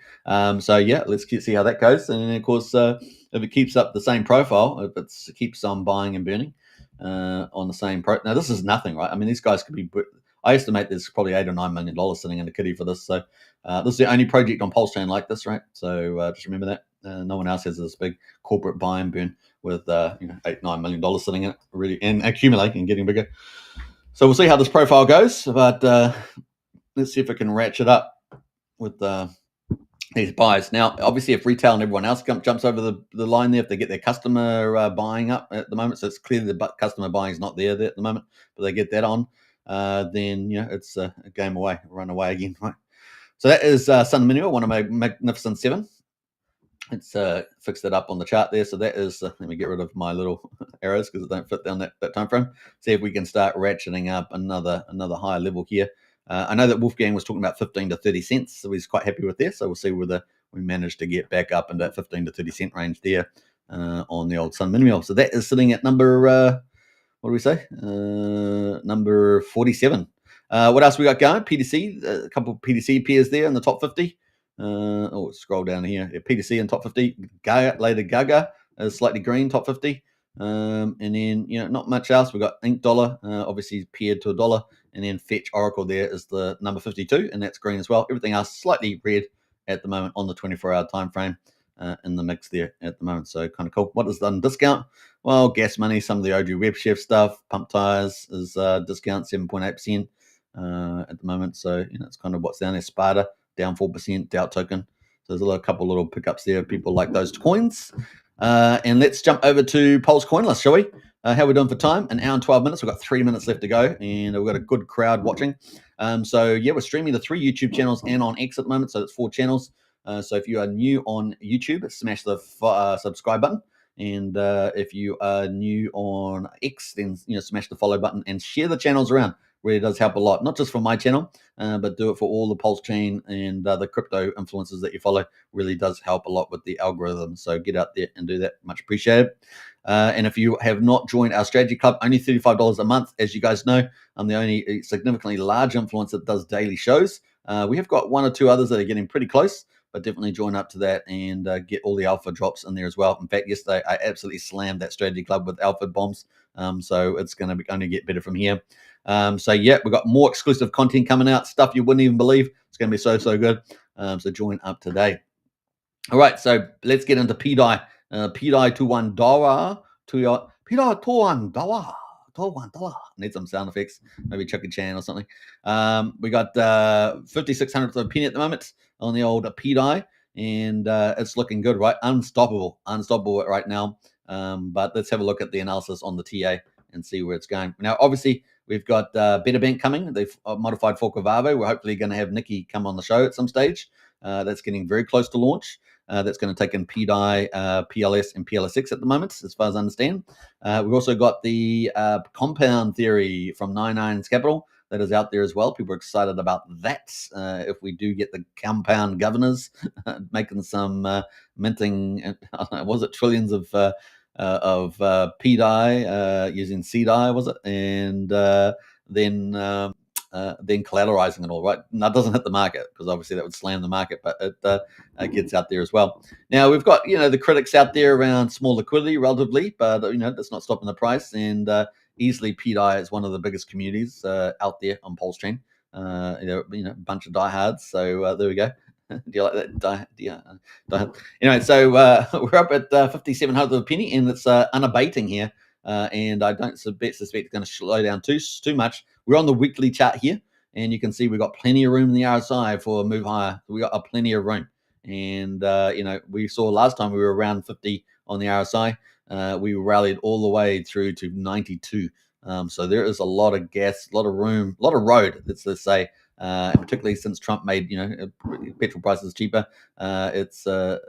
So yeah, let's see how that goes. And then, of course, if it keeps up the same profile, if it keeps on buying and burning on the same now this is nothing, right? I mean, these guys could be. I estimate there's probably $8 or $9 million sitting in the kitty for this. So this is the only project on PulseChain like this, right? So just remember that no one else has this big corporate buy and burn with $8-9 million sitting in it, really, and accumulating and getting bigger. So we'll see how this profile goes, but let's see if it can ratchet up with these buys. Now, obviously, if retail and everyone else jumps over the line there, if they get their customer buying up at the moment, so it's clearly the customer buying is not there at the moment, but they get that on, then it's a game away, run away again, right? So that is Sun Mineral, one of my Magnificent 7. It's fixed it up on the chart there. So that is, let me get rid of my little arrows because it don't fit down that time frame. See if we can start ratcheting up another higher level here. I know that Wolfgang was talking about 15 to 30 cents, so he's quite happy with this. So we'll see whether we manage to get back up in that 15 to 30 cent range there on the old Sun Mineral. So that is sitting at number, what do we say? Number 47. What else we got going? PDC, a couple of PDC peers there in the top 50. Scroll down here. Yeah, PDC in top 50. Gaga is slightly green, top 50. And then, not much else. We've got Ink Dollar, obviously paired to $1. And then Fetch Oracle there is the number 52, and that's green as well. Everything else slightly red at the moment on the 24-hour time frame in the mix there at the moment. So kind of cool. What is done discount? Well, Gas Money, some of the OG Web Chef stuff. Pump Tires is discount 7.8% at the moment. So, it's kind of what's down there. Sparta down 4%, Doubt Token. So there's a couple little pickups there. People like those coins. And let's jump over to Pulse Coin List, shall we? How are we doing for time? An hour and 12 minutes. We've got 3 minutes left to go, and we've got a good crowd watching. So yeah, we're streaming to 3 YouTube channels and on X at the moment. So it's 4 channels. So if you are new on YouTube, smash the subscribe button. And if you are new on X, then smash the follow button and share the channels around. Really does help a lot, not just for my channel, but do it for all the PulseChain and the crypto influencers that you follow. Really does help a lot with the algorithm. So get out there and do that. Much appreciated. And if you have not joined our strategy club, only $35 a month. As you guys know, I'm the only significantly large influencer that does daily shows. We have got 1 or 2 others that are getting pretty close, but definitely join up to that and get all the alpha drops in there as well. In fact, yesterday I absolutely slammed that strategy club with alpha bombs. So it's going to only get better from here. So yeah, we've got more exclusive content coming out, stuff you wouldn't even believe. It's going to be so good. So join up today. All right, so let's get into PDI. PDI to $1 to your PDI to $1. Need some sound effects, maybe Chucky Chan or something. We got 5,600th of a penny at the moment on the old PDI, and it's looking good, right? Unstoppable right now. But let's have a look at the analysis on the TA and see where it's going. Now, obviously, we've got Better Bank coming. They've modified fork of Arvo. We're hopefully going to have Nikki come on the show at some stage. That's getting very close to launch. That's going to take in PDI, PLS, and PLSX at the moment, as far as I understand. We've also got the compound theory from 99's Capital that is out there as well. People are excited about that. If we do get the compound governors making some minting, was it trillions of PDI using CDI, was it? And then collateralizing it all, right? And that doesn't hit the market because obviously that would slam the market, but it gets out there as well. Now we've got the critics out there around small liquidity relatively, but that's not stopping the price. And easily PDI is one of the biggest communities out there on PulseChain. A bunch of diehards. So there we go. Do you like that? Anyway, so we're up at 5,700 of a penny, and it's unabating here. And I don't suspect it's going to slow down too much. We're on the weekly chart here, and you can see we've got plenty of room in the RSI for a move higher. We got plenty of room. And, we saw last time we were around 50 on the RSI. We rallied all the way through to 92. So there is a lot of gas, a lot of room, a lot of road, let's say. Particularly since Trump made petrol prices cheaper, it's a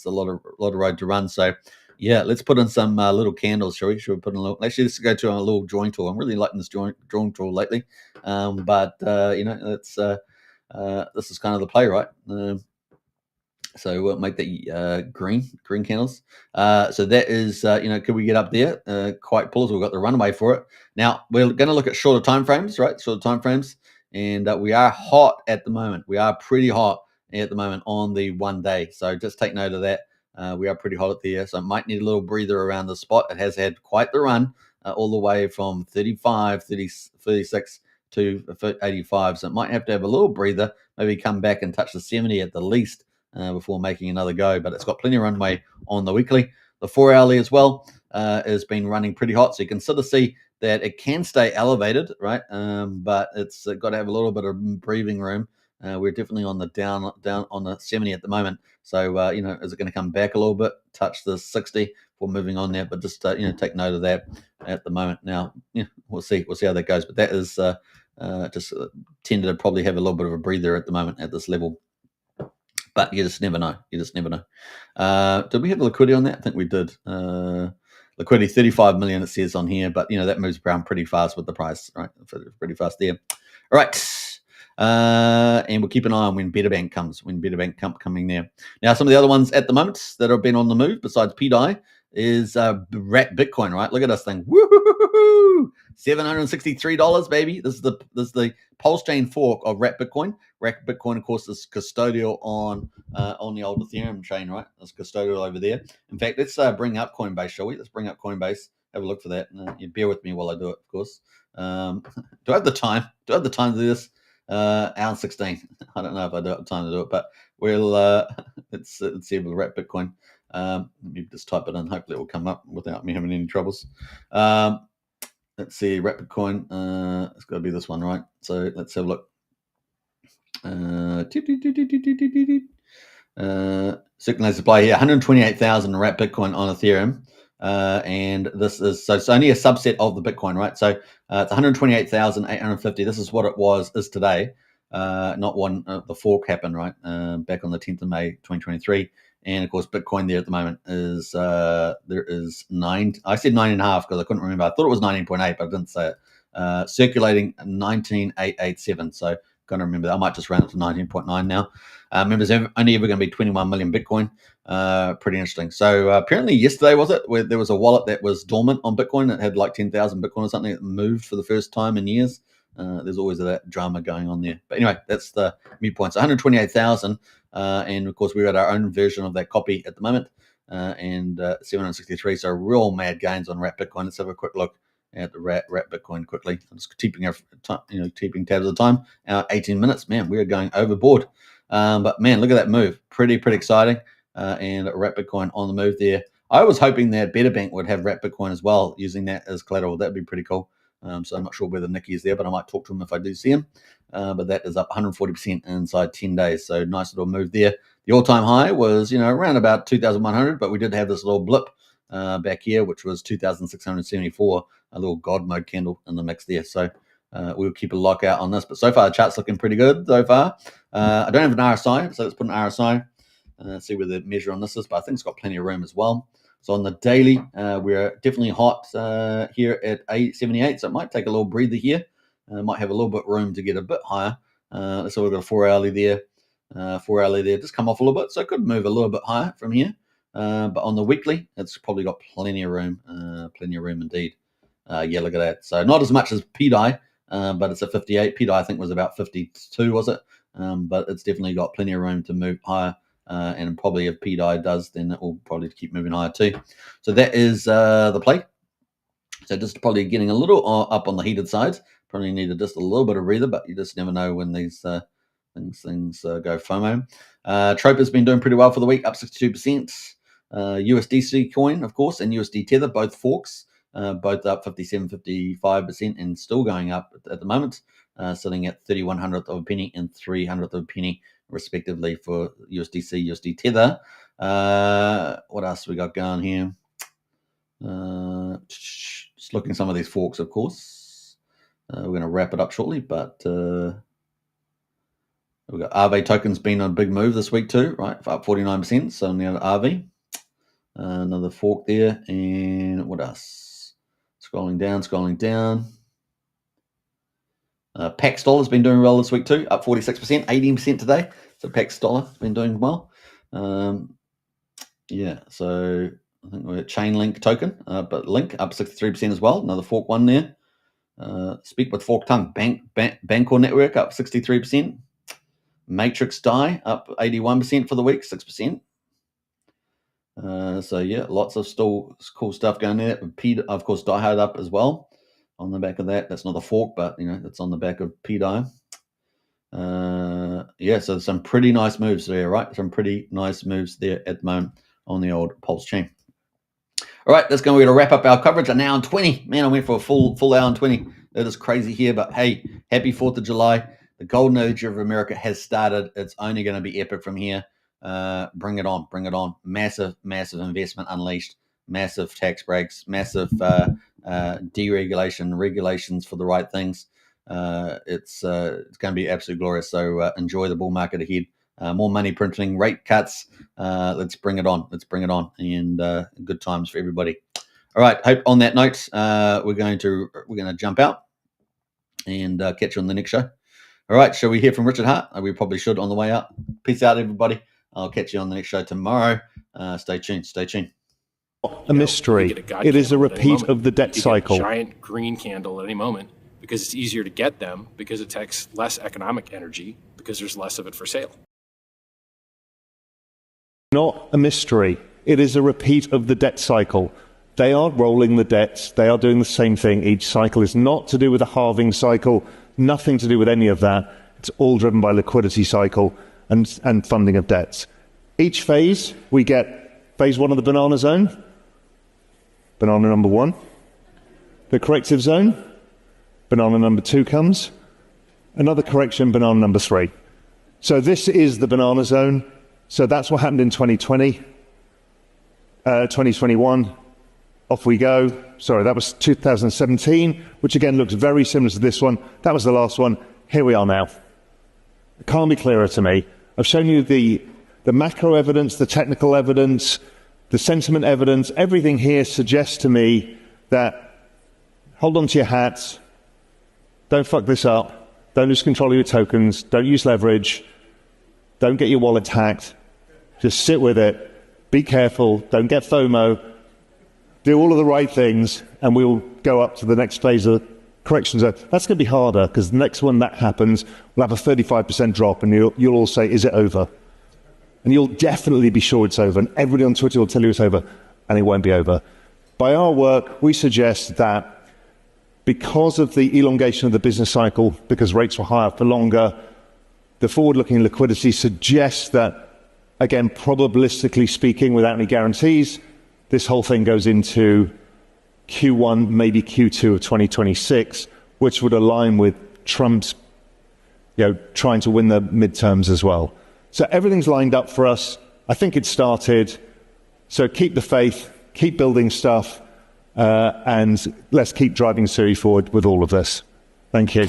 lot of road to run. So yeah, let's put in some little candles, shall we? Should we put in a little? Actually, let's go to a little drawing tool. I'm really liking this drawing tool lately, but it's this is kind of the play, right? So we'll make that green candles. So that is, could we get up there? Quite plausible. We've got the runway for it. Now we're going to look at shorter time frames, right? Shorter time frames, and we are hot at the moment. We are pretty hot at the moment on the 1 day. So just take note of that. We are pretty hot at there, so it might need a little breather around the spot. It has had quite the run, all the way from 35, 30, 36 to 85. So it might have to have a little breather, maybe come back and touch the 70 at the least before making another go. But it's got plenty of runway on the weekly. The 4 hourly as well has been running pretty hot. So you can sort of see that it can stay elevated, right? But it's got to have a little bit of breathing room. We're definitely on the down on the 70 at the moment. So, is it going to come back a little bit, touch the 60 before moving on there? But just, take note of that at the moment. Now, we'll see. We'll see how that goes. But that is just tended to probably have a little bit of a breather at the moment at this level. But you just never know. You just never know. Did we have liquidity on that? I think we did. Liquidity 35 million, it says on here. But, that moves around pretty fast with the price, right? Pretty fast there. All right. And we'll keep an eye on when Betterbank comes, coming there. Now, some of the other ones at the moment that have been on the move, besides PDI, is Rat Bitcoin, right? Look at this thing. Woo! $763, baby. This is the PulseChain fork of Rat Bitcoin. Rat Bitcoin, of course, is custodial on the old Ethereum chain, right? It's custodial over there. In fact, let's bring up Coinbase, shall we? Let's bring up Coinbase. Have a look for that. You bear with me while I do it, of course. Do I have the time? To do this? Hour 16. I don't know if I do have time to do it, but we'll let's see if we'll Rat Bitcoin. Let me just type it in. Hopefully it will come up without me having any troubles. Let's see, Rat Bitcoin. It's got to be this one, right? So let's have a look. Circulating supply here, 128,000 Rat Bitcoin on Ethereum. And this is, so it's only a subset of the Bitcoin, right? So it's 128,850. This is what it is today. Not one, the fork happened, right? Back on the 10th of May, 2023. And of course, Bitcoin there at the moment is, there is 9. I said 9.5 because I couldn't remember. I thought it was 19.8, but I didn't say it. Circulating 19,887. So going to remember that. I might just round it to 19.9 now. Remember, there's only ever going to be 21 million Bitcoin. Pretty interesting. So apparently yesterday, was it, where there was a wallet that was dormant on Bitcoin that had like 10,000 Bitcoin or something that moved for the first time in years. There's always that drama going on there. But anyway, that's the midpoint. So 128,000. And of course, we got our own version of that copy at the moment. And 763. So real mad gains on Rat Bitcoin. Let's have a quick look at the Rat Bitcoin quickly. I'm just keeping tabs of the time. 18 minutes. Man, we are going overboard. But man, look at that move. Pretty exciting. And Rat Bitcoin on the move there. I was hoping that Betterbank would have Rat Bitcoin as well, using that as collateral. That'd be pretty cool. So I'm not sure whether Nicky is there, but I might talk to him if I do see him. But that is up 140% inside 10 days. So nice little move there. The all-time high was, around about 2,100, but we did have this little blip back here, which was 2,674, a little God mode candle in the mix there. So we'll keep a lockout on this. But so far, the chart's looking pretty good so far. I don't have an RSI, so let's put an RSI. See where the measure on this is, but I think it's got plenty of room as well. So on the daily, we're definitely hot here at 878, so it might take a little breather here. Might have a little bit room to get a bit higher. So we've got a 4 hourly there. 4 hourly there, just come off a little bit, so it could move a little bit higher from here. But on the weekly, it's probably got plenty of room indeed. Yeah, look at that. So not as much as PDI, but it's a 58. PDI, I think, was about 52, was it? But it's definitely got plenty of room to move higher. And probably if PDI does, then it will probably keep moving higher too. So that is the play. So just probably getting a little up on the heated side. Probably needed just a little bit of breather, but you just never know when these things go FOMO. Trope has been doing pretty well for the week, up 62%. USDC coin, of course, and USD Tether, both forks, both up 57, 55%, and still going up at the moment, sitting at 31/100th of a penny and 3/100th of a penny, respectively, for USDC, USD Tether. What else we got going here? Just looking at some of these forks, of course. We're going to wrap it up shortly, but we've got RV tokens been on a big move this week too, right? Up 49%. So now RV, another fork there, and what else? Scrolling down. Pax Dollar's been doing well this week too, up 46%, 18% today. So Pax Dollar has been doing well. Yeah, so I think we're Chainlink token, but Link up 63% as well. Another fork one there. Speak with Fork Tongue, Bancor Network up 63%. Matrix Die up 81% for the week, 6%. So yeah, lots of still cool stuff going there. P, of course, Die Hard up as well on the back of that. That's not a fork, but it's on the back of PDI. Yeah, so some pretty nice moves there, right? Some pretty nice moves there at the moment on the old PulseChain. All right, that's going to wrap up our coverage. An hour and 20. Man, I went for a full hour and 20. That is crazy here, but hey, happy 4th of July. The golden age of America has started. It's only going to be epic from here. Bring it on, bring it on. Massive investment unleashed, massive tax breaks, massive deregulation, regulations for the right things. It's going to be absolutely glorious. So enjoy the bull market ahead. More money printing, rate cuts. Let's bring it on. Let's bring it on, and good times for everybody. All right. Hope on that note, we're going to jump out and catch you on the next show. All right. Shall we hear from Richard Hart? We probably should on the way out. Peace out, everybody. I'll catch you on the next show tomorrow. Stay tuned. Stay tuned. A mystery. It is a repeat of the debt cycle. A giant green candle at any moment because it's easier to get them, because it takes less economic energy, because there's less of it for sale. Not a mystery. It is a repeat of the debt cycle. They are rolling the debts. They are doing the same thing. Each cycle is not to do with a halving cycle, nothing to do with any of that. It's all driven by liquidity cycle and funding of debts. Each phase, we get phase 1 of the banana zone, banana number 1. The corrective zone, banana number 2 comes. Another correction, banana number 3. So this is the banana zone. So that's what happened in 2020, 2021. Off we go. Sorry, that was 2017, which again looks very similar to this one. That was the last one. Here we are now. It can't be clearer to me. I've shown you the macro evidence, the technical evidence, the sentiment evidence. Everything here suggests to me that hold on to your hats. Don't fuck this up. Don't lose control of your tokens. Don't use leverage. Don't get your wallet hacked. Just sit with it. Be careful. Don't get FOMO. Do all of the right things, and we'll go up to the next phase of correction zone. That's going to be harder, because the next one that happens, we'll have a 35% drop, and you'll all say, is it over? And you'll definitely be sure it's over, and everybody on Twitter will tell you it's over, and it won't be over. By our work, we suggest that because of the elongation of the business cycle, because rates were higher for longer, the forward-looking liquidity suggests that, again, probabilistically speaking, without any guarantees, this whole thing goes into Q1, maybe Q2 of 2026, which would align with Trump's, trying to win the midterms as well. So everything's lined up for us. I think it started. So keep the faith, keep building stuff, and let's keep driving Siri forward with all of this. Thank you.